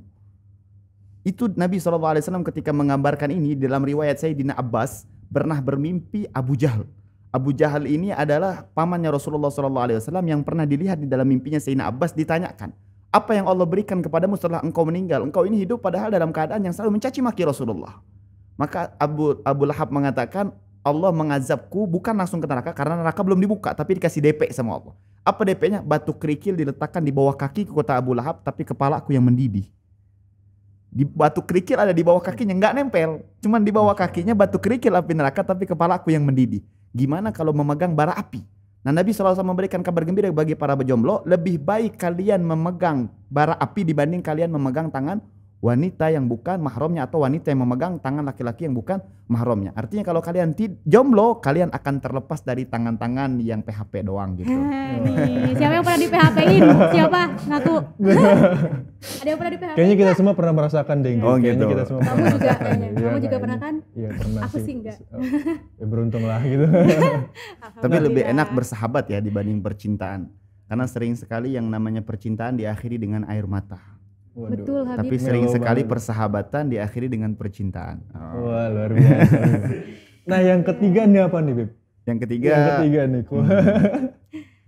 Itu Nabi SAW ketika menggambarkan ini dalam riwayat Sayyidina Abbas pernah bermimpi Abu Jahal. Abu Jahal ini adalah pamannya Rasulullah SAW yang pernah dilihat di dalam mimpinya Sayyidina Abbas, ditanyakan, apa yang Allah berikan kepadamu setelah engkau meninggal? Engkau ini hidup padahal dalam keadaan yang selalu mencaci maki Rasulullah. Maka Abu Lahab mengatakan, Allah mengazabku bukan langsung ke neraka karena neraka belum dibuka, tapi dikasih DP sama Allah. Apa DP-nya? Batu kerikil diletakkan di bawah kaki kota Abu Lahab, tapi kepalaku yang mendidih. Di batu kerikil ada di bawah kakinya, nggak nempel. Cuman di bawah kakinya batu kerikil api neraka, tapi kepalaku yang mendidih. Gimana kalau memegang bara api? Nah, Nabi SAW memberikan kabar gembira bagi para jomblo, lebih baik kalian memegang bara api dibanding kalian memegang tangan wanita yang bukan mahramnya atau wanita yang memegang tangan laki-laki yang bukan mahramnya. Artinya kalau kalian jomblo, kalian akan terlepas dari tangan-tangan yang PHP doang gitu. Nih, siapa yang pernah di PHP-in? Siapa? Ngaku. Ada yang pernah di PHP? Kayaknya kita semua pernah merasakan deh. Oh, Kayaknya gitu. kita semua Kamu pernah juga merasakan. kayaknya. Iya, Kamu juga kayaknya. pernah kan? Iya pernah Aku sih enggak. Oh, ya beruntung lah gitu. Tapi lebih Alhamdulillah. enak bersahabat ya dibanding percintaan. Karena sering sekali yang namanya percintaan diakhiri dengan air mata. Waduh. Betul, Habib. Tapi sering Melo sekali banget. persahabatan diakhiri dengan percintaan. Oh. Wah, luar biasa. Nah, yang ketiga nih apa nih, Bib? Yang ketiga, Yang ketiga nih.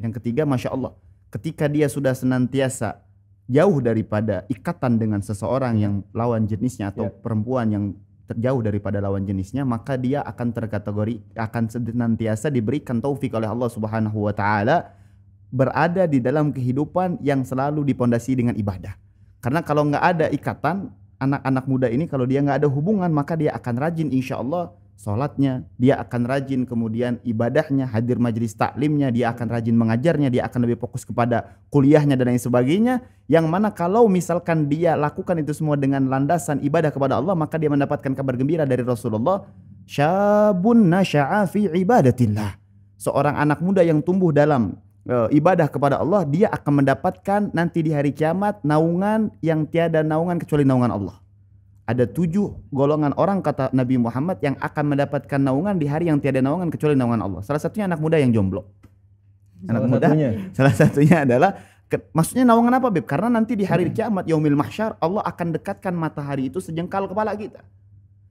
yang ketiga, Masya Allah, ketika dia sudah senantiasa jauh daripada ikatan dengan seseorang yang lawan jenisnya atau Ya. perempuan yang terjauh daripada lawan jenisnya, maka dia akan terkategori, akan senantiasa diberikan taufik oleh Allah Subhanahu wa Ta'ala berada di dalam kehidupan yang selalu dipondasi dengan ibadah. Karena kalau nggak ada ikatan, anak-anak muda ini kalau dia nggak ada hubungan, maka dia akan rajin insya Allah sholatnya, dia akan rajin kemudian ibadahnya, hadir majelis taklimnya, dia akan rajin mengajarnya, dia akan lebih fokus kepada kuliahnya dan lain sebagainya. Yang mana kalau misalkan dia lakukan itu semua dengan landasan ibadah kepada Allah, maka dia mendapatkan kabar gembira dari Rasulullah, syabun nasya'a fi ibadatillah. Seorang anak muda yang tumbuh dalam ibadah kepada Allah, dia akan mendapatkan nanti di hari kiamat naungan yang tiada naungan kecuali naungan Allah. Ada 7 golongan orang kata Nabi Muhammad yang akan mendapatkan naungan di hari yang tiada naungan kecuali naungan Allah. Salah satunya anak muda yang jomblo. Salah satunya adalah maksudnya naungan apa, Beb? Karena nanti di hari kiamat yaumil mahsyar Allah akan dekatkan matahari itu sejengkal kepala kita.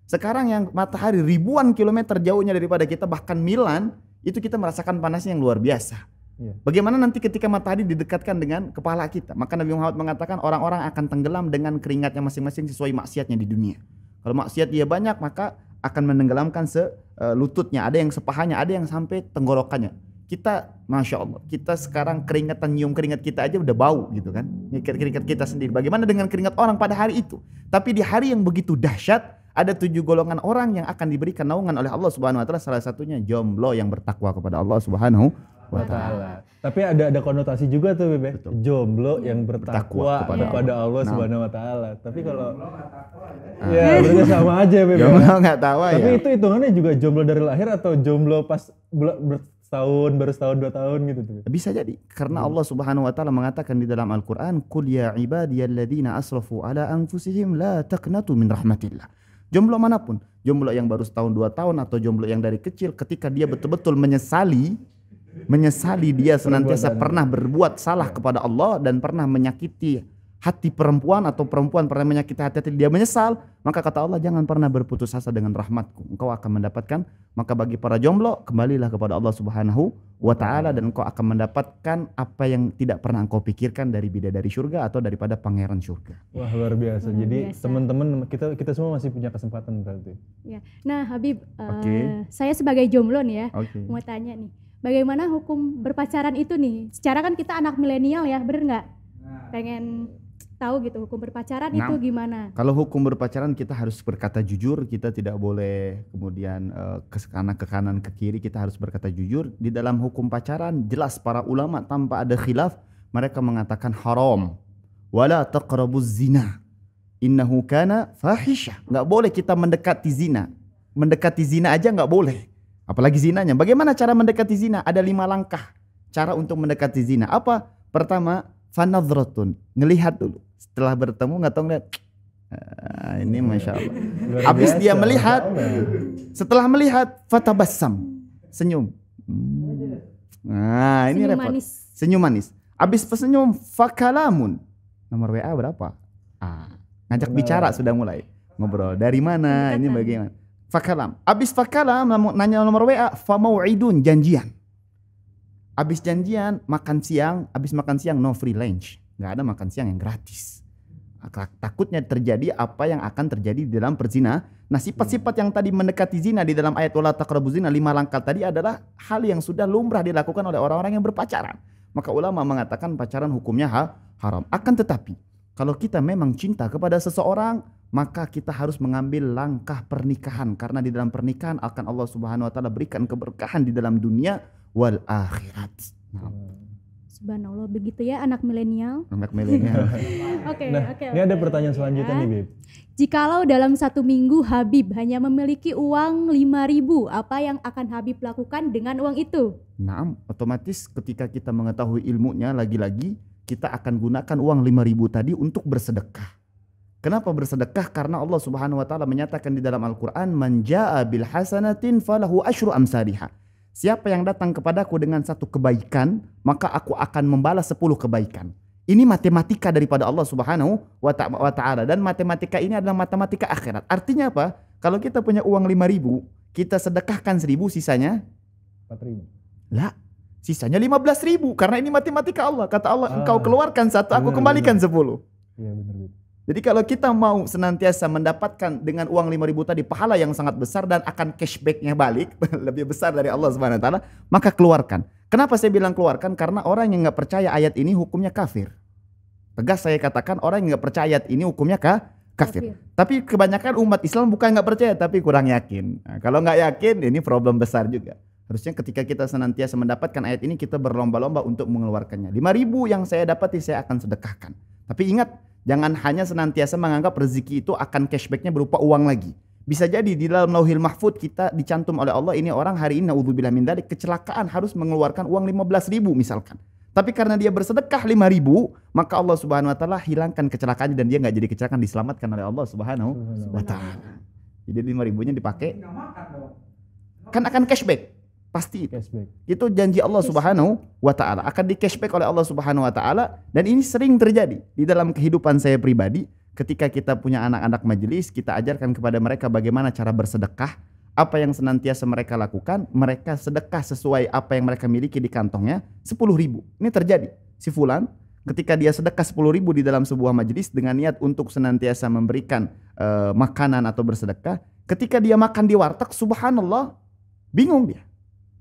Sekarang yang matahari ribuan kilometer jauhnya daripada kita, bahkan Milan, itu kita merasakan panasnya yang luar biasa. Iya. Bagaimana nanti ketika matahari didekatkan dengan kepala kita? Maka Nabi Muhammad mengatakan orang-orang akan tenggelam dengan keringatnya masing-masing sesuai maksiatnya di dunia. Kalau maksiat dia banyak, maka akan menenggelamkan lututnya, ada yang sepahanya, ada yang sampai tenggorokannya. Kita, Masya Allah, kita sekarang keringatan, nyium keringat kita aja udah bau gitu kan. Keringat kita sendiri. Bagaimana dengan keringat orang pada hari itu? Tapi di hari yang begitu dahsyat, ada 7 golongan orang yang akan diberikan naungan oleh Allah Subhanahu wa Ta'ala. Salah satunya jomblo yang bertakwa kepada Allah Subhanahu wa Ta'ala. Tapi ada konotasi juga tuh, Bebe. Betul. Jomblo yang bertakwa kepada Allah Nah. Subhanahu wa Taala. Tapi kalau ya berarti sama aja, Bebe. Jomblo nggak tahu Tapi ya. itu hitungannya juga jomblo dari lahir atau jomblo pas setahun, baru setahun 2 tahun gitu tuh. Bisa jadi karena Allah Subhanahu wa Ta'ala mengatakan di dalam Al-Qur'an, "Qul ya ibadiyalladzina asrafu ala anfusihim la taqnatu min rahmatillah." Jomblo manapun, jomblo yang baru setahun 2 tahun atau jomblo yang dari kecil, ketika dia betul-betul menyesali dia senantiasa pernah berbuat salah kepada Allah dan pernah menyakiti hati perempuan atau perempuan pernah menyakiti hati dia menyesal, maka kata Allah, jangan pernah berputus asa dengan rahmatku, engkau akan mendapatkan. Maka bagi para jomblo, kembalilah kepada Allah Subhanahu wa Ta'ala dan engkau akan mendapatkan apa yang tidak pernah engkau pikirkan dari bidadari surga atau daripada pangeran surga. Wah, luar biasa. Luar Jadi biasa. teman-teman kita semua masih punya kesempatan berarti. Ya. Nah, Habib, Oke. saya sebagai jomblo nih ya, Oke. mau tanya nih, bagaimana hukum berpacaran itu nih? Secara kan kita anak milenial ya, bener nggak? Pengen tahu gitu hukum berpacaran itu gimana? Kalau hukum berpacaran kita harus berkata jujur, kita tidak boleh kemudian ke kanan ke kiri, kita harus berkata jujur. Di dalam hukum pacaran jelas para ulama tanpa ada khilaf mereka mengatakan haram. Wala taqrabuz zina. Innahu kana fahisha. Enggak boleh kita mendekati zina. mendekati zina aja nggak boleh. Apalagi zinanya. Bagaimana cara mendekati zina? Ada 5 langkah cara untuk mendekati zina. Apa? Pertama, fanadhratun. Ngelihat dulu. Setelah bertemu nggak tahu ngeliat. Ini Masya Allah. Habis dia melihat, setelah melihat, fatabassam. Senyum. Nah, ini Senyum repot. manis. Senyum manis. Habis pesenyum, fakalamun. Nomor WA berapa? Ngajak bicara sudah mulai. Ngobrol. Dari mana? Ini bagaimana? Fakalam. Habis fakalam, nanya nomor WA, famau'idun, janjian. Habis janjian, makan siang. Habis makan siang, no free lunch. Nggak ada makan siang yang gratis. Takutnya terjadi apa yang akan terjadi di dalam perzina. Nah, sifat-sifat yang tadi mendekati zina di dalam ayat wala taqrabuz zina, 5 langkah tadi adalah hal yang sudah lumrah dilakukan oleh orang-orang yang berpacaran. Maka ulama mengatakan pacaran hukumnya haram. Akan tetapi, kalau kita memang cinta kepada seseorang, maka kita harus mengambil langkah pernikahan. Karena di dalam pernikahan akan Allah Subhanahu wa taala berikan keberkahan di dalam dunia wal akhirat. Subhanallah, begitu ya anak milenial. Anak milenial. Oke. Ini ada pertanyaan selanjutnya nih, Bib. Jikalau dalam 1 minggu Habib hanya memiliki uang 5.000, apa yang akan Habib lakukan dengan uang itu? Nah, otomatis ketika kita mengetahui ilmunya, lagi-lagi kita akan gunakan uang 5.000 tadi untuk bersedekah. Kenapa bersedekah? Karena Allah Subhanahu wa taala menyatakan di dalam Al-Qur'an, "Man jaa'a bil hasanatin falahu asyru amsalihha." Siapa yang datang kepadaku dengan 1 kebaikan, maka aku akan membalas 10 kebaikan. Ini matematika daripada Allah Subhanahu wa taala, dan matematika ini adalah matematika akhirat. Artinya apa? Kalau kita punya uang 5.000, kita sedekahkan 1.000, sisanya 4.000. lah, sisanya 15.000, karena ini matematika Allah. Kata Allah, engkau keluarkan 1, aku kembalikan 10. Iya, benar. Jadi kalau kita mau senantiasa mendapatkan dengan uang 5.000 tadi pahala yang sangat besar dan akan cashbacknya balik lebih besar dari Allah Subhanahu wa taala, maka keluarkan. Kenapa saya bilang keluarkan? Karena orang yang nggak percaya ayat ini hukumnya kafir. Tegas saya katakan, orang yang nggak percaya ayat ini hukumnya kafir. Tapi kebanyakan umat Islam bukan nggak percaya, tapi kurang yakin. Nah, kalau nggak yakin, ini problem besar juga. Harusnya ketika kita senantiasa mendapatkan ayat ini, kita berlomba-lomba untuk mengeluarkannya. 5.000 yang saya dapati, saya akan sedekahkan. Tapi ingat, jangan hanya senantiasa menganggap rezeki itu akan cashbacknya berupa uang lagi. Bisa jadi di dalam Lauhil Mahfud kita dicantum oleh Allah, ini orang hari ini naudzubillah min dzalik kecelakaan harus mengeluarkan uang 15.000 misalkan. Tapi karena dia bersedekah 5.000, maka Allah Subhanahu wa taala hilangkan kecelakaannya dan dia nggak jadi kecelakaan, diselamatkan oleh Allah Subhanahu wa taala. Jadi 5.000-nya dipakai kan akan cashback. Pasti Cashback. itu janji Allah Subhanahu wa taala, akan di cashback oleh Allah Subhanahu wa taala, dan ini sering terjadi di dalam kehidupan saya pribadi. Ketika kita punya anak-anak majelis, kita ajarkan kepada mereka bagaimana cara bersedekah. Apa yang senantiasa mereka lakukan, mereka sedekah sesuai apa yang mereka miliki di kantongnya, 10.000. Ini terjadi. Si fulan ketika dia sedekah 10.000 di dalam sebuah majelis dengan niat untuk senantiasa memberikan makanan atau bersedekah, ketika dia makan di warteg, subhanallah, bingung dia.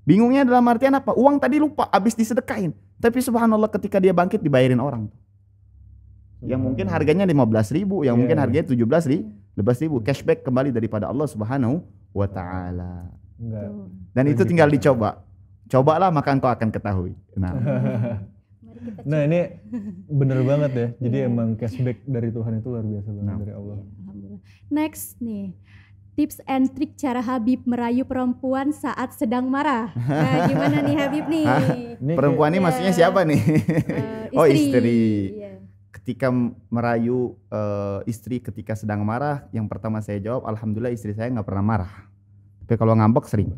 Bingungnya dalam artian apa? Uang tadi lupa, habis disedekahin. Tapi subhanallah ketika dia bangkit dibayarin orang. Yang mungkin harganya 15.000, yang mungkin harganya 17.000, cashback kembali daripada Allah Subhanahu wa taala. Dan itu tinggal dicoba. Cobalah maka engkau akan ketahui. Nah, ini bener banget ya. Jadi emang cashback dari Tuhan itu luar biasa banget dari Allah. Alhamdulillah. Next nih. Tips and trik cara Habib merayu perempuan saat sedang marah. Nah, gimana nih Habib nih? Perempuan ini maksudnya siapa nih? Oh, istri. Yeah. Ketika merayu istri ketika sedang marah, yang pertama saya jawab, alhamdulillah istri saya nggak pernah marah. Tapi kalau ngambek sering.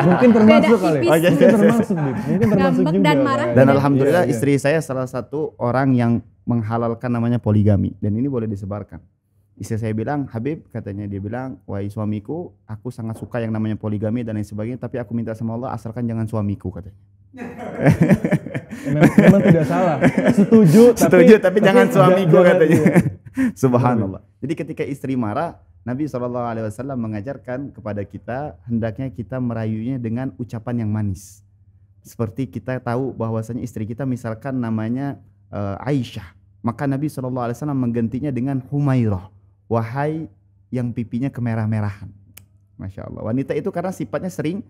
Mungkin termasuk kali. Mungkin termasuk Ngambek juga. dan marah. Dan alhamdulillah istri saya salah satu orang yang menghalalkan namanya poligami, dan ini boleh disebarkan. Istri saya bilang, Habib, katanya dia bilang, wahai suamiku, aku sangat suka yang namanya poligami dan lain sebagainya, tapi aku minta sama Allah asalkan jangan suamiku, katanya. Memang tidak salah. Setuju tapi jangan suamiku, katanya. Iya. Subhanallah. Jadi ketika istri marah, Nabi SAW mengajarkan kepada kita, hendaknya kita merayunya dengan ucapan yang manis. Seperti kita tahu bahwasanya istri kita misalkan namanya Aisyah, maka Nabi SAW menggantinya dengan Humairah. Wahai yang pipinya kemerah-merahan. Masya Allah. Wanita itu karena sifatnya sering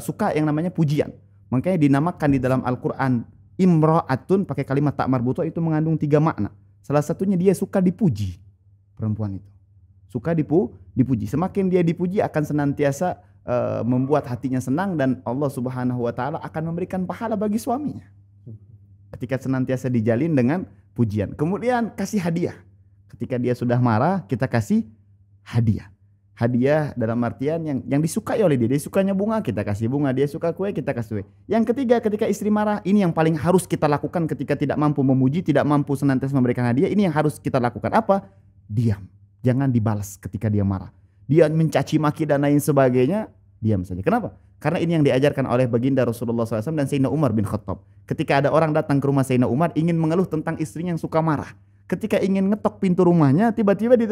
suka yang namanya pujian. Makanya dinamakan di dalam Al-Quran imra'atun, pakai kalimat tak marbutoh, itu mengandung 3 makna. Salah satunya dia suka dipuji, perempuan itu. suka dipuji. Semakin dia dipuji akan senantiasa membuat hatinya senang dan Allah Subhanahu wa taala akan memberikan pahala bagi suaminya. Ketika senantiasa dijalin dengan pujian. Kemudian kasih hadiah. Ketika dia sudah marah, kita kasih hadiah. Hadiah dalam artian yang disukai oleh dia. Dia sukanya bunga, kita kasih bunga. Dia suka kue, kita kasih kue. Yang ketiga, ketika istri marah, ini yang paling harus kita lakukan ketika tidak mampu memuji, tidak mampu senantiasa memberikan hadiah. Ini yang harus kita lakukan. Apa? Diam. Jangan dibalas ketika dia marah. Dia mencaci maki dan lain sebagainya, diam saja. Kenapa? Karena ini yang diajarkan oleh baginda Rasulullah SAW dan Sayyidina Umar bin Khattab. Ketika ada orang datang ke rumah Sayyidina Umar ingin mengeluh tentang istrinya yang suka marah. Ketika ingin ngetok pintu rumahnya, tiba-tiba di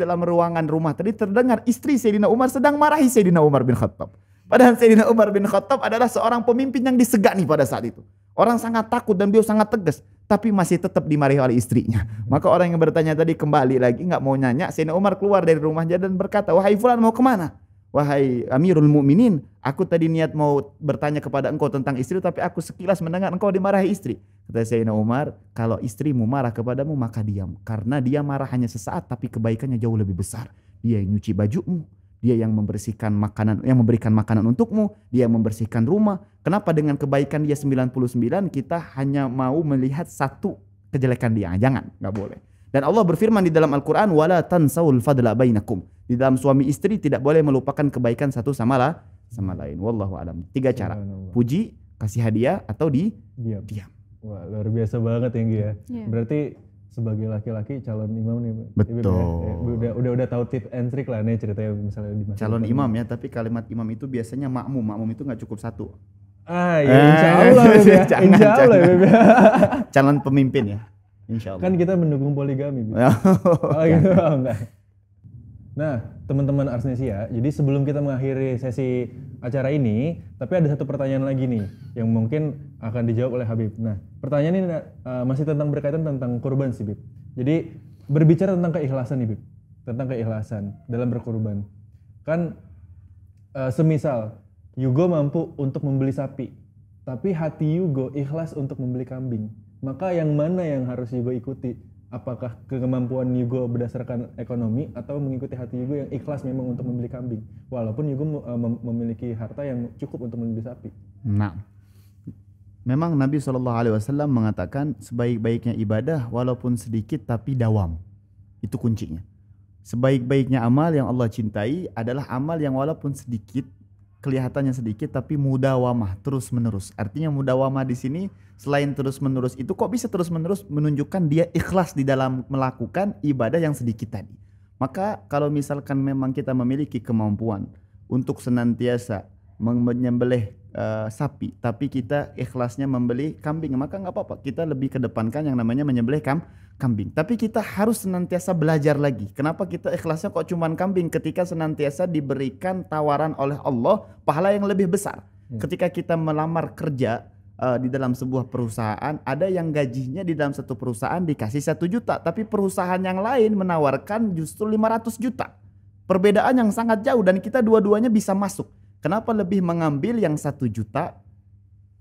dalam ruangan rumah tadi terdengar istri Sayyidina Umar sedang marahi Sayyidina Umar bin Khattab. Padahal Sayyidina Umar bin Khattab adalah seorang pemimpin yang disegani pada saat itu. Orang sangat takut dan beliau sangat tegas, tapi masih tetap dimarahi oleh istrinya. Maka orang yang bertanya tadi kembali lagi nggak mau nanya. Sayyidina Umar keluar dari rumahnya dan berkata, "Wahai fulan, mau kemana?" "Wahai Amirul Mukminin, aku tadi niat mau bertanya kepada engkau tentang istri, tapi aku sekilas mendengar engkau dimarahi istri." Kata Sayyidina Umar, "Kalau istrimu marah kepadamu maka diam. Karena dia marah hanya sesaat tapi kebaikannya jauh lebih besar. Dia yang nyuci bajumu, dia yang membersihkan makanan, yang memberikan makanan untukmu, dia yang membersihkan rumah. Kenapa dengan kebaikan dia 99 kita hanya mau melihat satu kejelekan dia?" Jangan, nggak boleh. Dan Allah berfirman di dalam Al-Quran, "Wala tansawul fadla bainakum." Di dalam suami istri tidak boleh melupakan kebaikan satu sama lain. Wallahu alam. 3 cara. Puji, kasih hadiah, atau diam. Wah, luar biasa banget ya Nggi ya. Yeah. Berarti sebagai laki-laki calon imam nih. Betul. Udah tahu tip and trick lah nih ceritanya misalnya di masa Calon depan. imam ya, tapi kalimat imam itu biasanya makmum. Makmum itu nggak cukup satu. Ya insya Allah Beb ya. Jangan, Insya Allah jangan. Beb ya. Calon pemimpin ya. Insya Allah. Kan kita mendukung poligami. Beb. Oh gitu, enggak. Nah, teman-teman Arsnesia, jadi sebelum kita mengakhiri sesi acara ini, tapi ada satu pertanyaan lagi nih yang mungkin akan dijawab oleh Habib. Nah, pertanyaan ini masih berkaitan tentang kurban sih, Bib. Jadi berbicara tentang keikhlasan nih, Bib. Tentang keikhlasan dalam berkurban. Kan semisal Yugo mampu untuk membeli sapi, tapi hati Yugo ikhlas untuk membeli kambing. Maka yang mana yang harus Yugo ikuti? Apakah kemampuan Yugo berdasarkan ekonomi atau mengikuti hati Yugo yang ikhlas memang untuk membeli kambing? Walaupun Yugo memiliki harta yang cukup untuk membeli sapi. Nah, memang Nabi SAW mengatakan sebaik-baiknya ibadah walaupun sedikit tapi dawam. Itu kuncinya. Sebaik-baiknya amal yang Allah cintai adalah amal yang walaupun sedikit, kelihatannya sedikit tapi mudawamah, terus menerus. Artinya mudawamah di sini selain terus menerus itu kok bisa terus menerus menunjukkan dia ikhlas di dalam melakukan ibadah yang sedikit tadi. Maka kalau misalkan memang kita memiliki kemampuan untuk senantiasa menyembelih sapi, tapi kita ikhlasnya membeli kambing, maka nggak apa-apa. Kita lebih kedepankan yang namanya menyembelih kambing. Tapi kita harus senantiasa belajar lagi. Kenapa kita ikhlasnya kok cuman kambing ketika senantiasa diberikan tawaran oleh Allah pahala yang lebih besar. Ketika kita melamar kerja di dalam sebuah perusahaan, ada yang gajinya di dalam satu perusahaan dikasih 1 juta, tapi perusahaan yang lain menawarkan justru 500 juta. Perbedaan yang sangat jauh dan kita dua-duanya bisa masuk. Kenapa lebih mengambil yang 1 juta,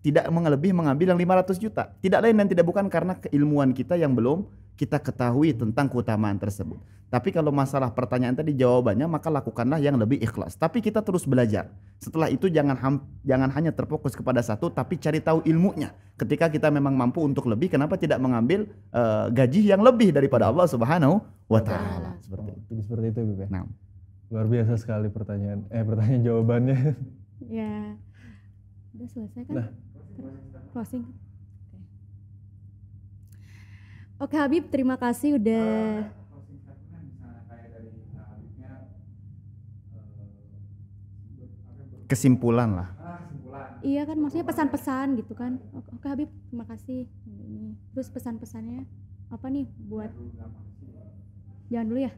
tidak lebih mengambil yang 500 juta? Tidak lain dan tidak bukan karena keilmuan kita yang belum kita ketahui tentang keutamaan tersebut. Tapi kalau masalah pertanyaan tadi jawabannya, maka lakukanlah yang lebih ikhlas. Tapi kita terus belajar. Setelah itu jangan hanya terfokus kepada satu, tapi cari tahu ilmunya. Ketika kita memang mampu untuk lebih, kenapa tidak mengambil gaji yang lebih daripada Allah Subhanahu wa Ta'ala? Seperti itu, Bib. Nah, luar biasa sekali pertanyaan jawabannya. Ya, udah selesai kan? Nah. Closing. Oke Habib, terima kasih udah. kesimpulan lah. Iya kan, maksudnya pesan-pesan gitu kan. Oke Habib, terima kasih. Ini. Terus pesan-pesannya apa nih buat? Jangan dulu ya.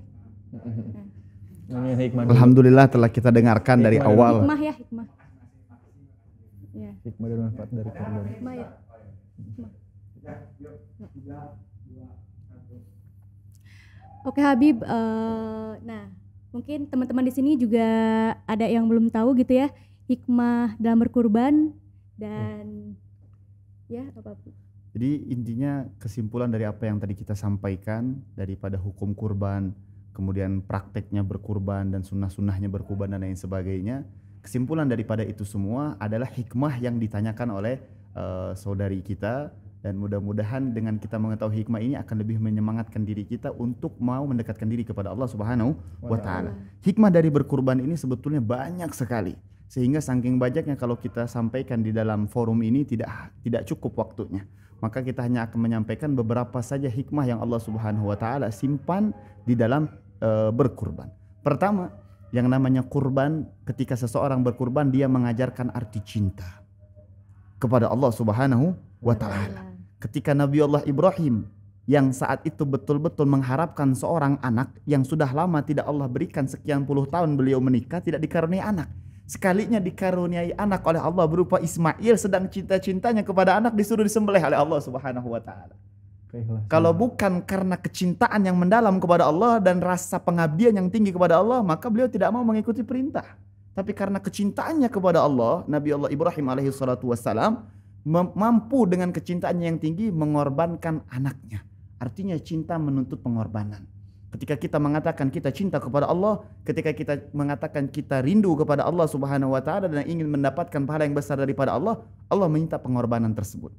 Alhamdulillah telah kita dengarkan dari awal. Hikmah ya, hikmah. Ya. Hikmah dan manfaat dari korban. Hikmah ya. Hikmah. Oke Habib, nah mungkin teman-teman di sini juga ada yang belum tahu gitu ya hikmah dalam berkurban dan ya apa? Jadi intinya kesimpulan dari apa yang tadi kita sampaikan daripada hukum kurban, kemudian prakteknya berkurban dan sunnah-sunnahnya berkurban dan lain sebagainya. Kesimpulan daripada itu semua adalah hikmah yang ditanyakan oleh saudari kita, dan mudah-mudahan dengan kita mengetahui hikmah ini akan lebih menyemangatkan diri kita untuk mau mendekatkan diri kepada Allah Subhanahu wa taala. Hikmah dari berkurban ini sebetulnya banyak sekali, sehingga saking banyaknya kalau kita sampaikan di dalam forum ini tidak cukup waktunya. Maka kita hanya akan menyampaikan beberapa saja hikmah yang Allah Subhanahu wa taala simpan di dalam berkurban. Pertama, yang namanya kurban, ketika seseorang berkurban dia mengajarkan arti cinta kepada Allah Subhanahu wa taala. Ketika Nabi Allah Ibrahim yang saat itu betul-betul mengharapkan seorang anak yang sudah lama tidak Allah berikan, sekian puluh tahun beliau menikah tidak dikaruniai anak. Sekalinya dikaruniai anak oleh Allah berupa Ismail, sedang cinta-cintanya kepada anak disuruh disembelih oleh Allah Subhanahu wa taala. Kalau bukan karena kecintaan yang mendalam kepada Allah dan rasa pengabdian yang tinggi kepada Allah, maka beliau tidak mau mengikuti perintah. Tapi karena kecintaannya kepada Allah, Nabi Allah Ibrahim alaihi salatu wassalam mampu dengan kecintaannya yang tinggi mengorbankan anaknya. Artinya cinta menuntut pengorbanan. Ketika kita mengatakan kita cinta kepada Allah, ketika kita mengatakan kita rindu kepada Allah Subhanahu wa taala dan ingin mendapatkan pahala yang besar daripada Allah, Allah minta pengorbanan tersebut.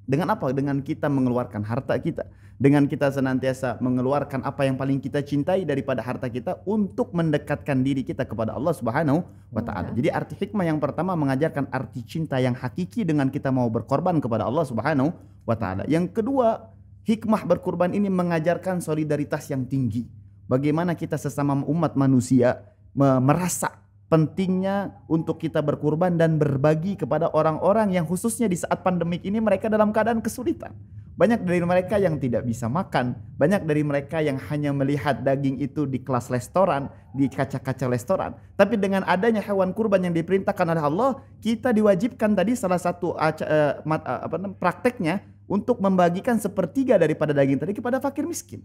Dengan apa? Dengan kita mengeluarkan harta kita. Dengan kita senantiasa mengeluarkan apa yang paling kita cintai daripada harta kita untuk mendekatkan diri kita kepada Allah Subhanahu wa taala. Jadi arti hikmah yang pertama mengajarkan arti cinta yang hakiki dengan kita mau berkorban kepada Allah Subhanahu wa taala. Yang kedua, hikmah berkorban ini mengajarkan solidaritas yang tinggi. Bagaimana kita sesama umat manusia merasa pentingnya untuk kita berkurban dan berbagi kepada orang-orang yang khususnya di saat pandemik ini mereka dalam keadaan kesulitan. Banyak dari mereka yang tidak bisa makan, banyak dari mereka yang hanya melihat daging itu di kelas restoran, di kaca-kaca restoran. Tapi dengan adanya hewan kurban yang diperintahkan oleh Allah, kita diwajibkan tadi salah satu prakteknya untuk membagikan sepertiga daripada daging tadi kepada fakir miskin.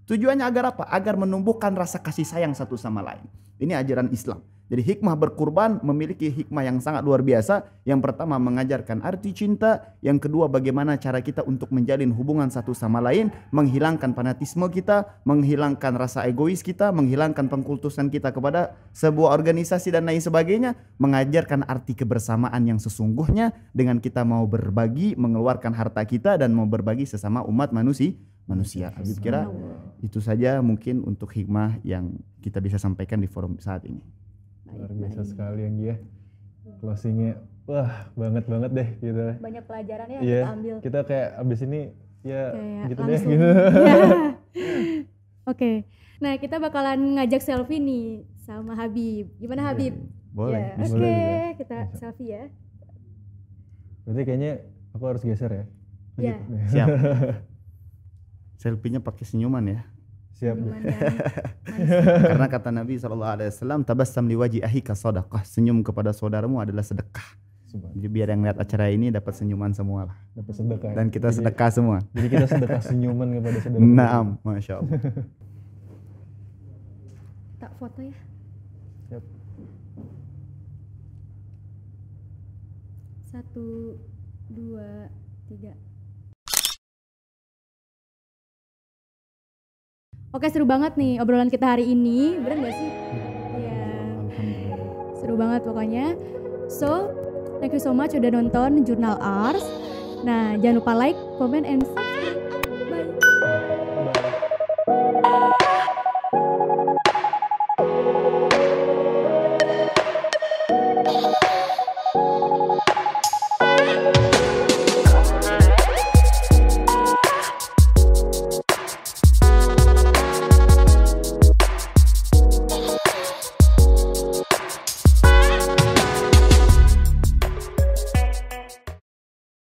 Tujuannya agar apa? Agar menumbuhkan rasa kasih sayang satu sama lain. Ini ajaran Islam. Jadi hikmah berkurban memiliki hikmah yang sangat luar biasa. Yang pertama mengajarkan arti cinta. Yang kedua bagaimana cara kita untuk menjalin hubungan satu sama lain. Menghilangkan fanatisme kita. Menghilangkan rasa egois kita. Menghilangkan pengkultusan kita kepada sebuah organisasi dan lain sebagainya. Mengajarkan arti kebersamaan yang sesungguhnya. Dengan kita mau berbagi, mengeluarkan harta kita dan mau berbagi sesama umat manusia. Habib kira itu saja mungkin untuk hikmah yang kita bisa sampaikan di forum saat ini. Luar biasa sekali yang dia closingnya, wah banget deh gitu. Banyak pelajaran ya yeah, kita ambil. Kita kayak abis ini ya kayak gitu langsung. deh gitu. Oke. Nah kita bakalan ngajak selfie nih sama Habib. Gimana Habib? Boleh. Ya, Oke, kita selfie ya. Berarti kayaknya aku harus geser ya. Iya. Siap. Selfie-nya pakai senyuman ya. Siap. Karena kata Nabi SAW, tabassam liwaji ahika sadaqah. Senyum kepada saudaramu adalah sedekah. Jadi biar yang lihat acara ini dapat senyuman semua lah. Dapat sedekah. Dan kita sedekah semua. Jadi kita sedekah senyuman kepada saudara. Naam, Masya Allah. Tak foto ya. Siap. 1, 2, 3. Oke, seru banget nih obrolan kita hari ini. Bener gak sih? Iya. Seru banget pokoknya. So, thank you so much udah nonton Jurnal Ars. Nah, jangan lupa like, comment, and subscribe.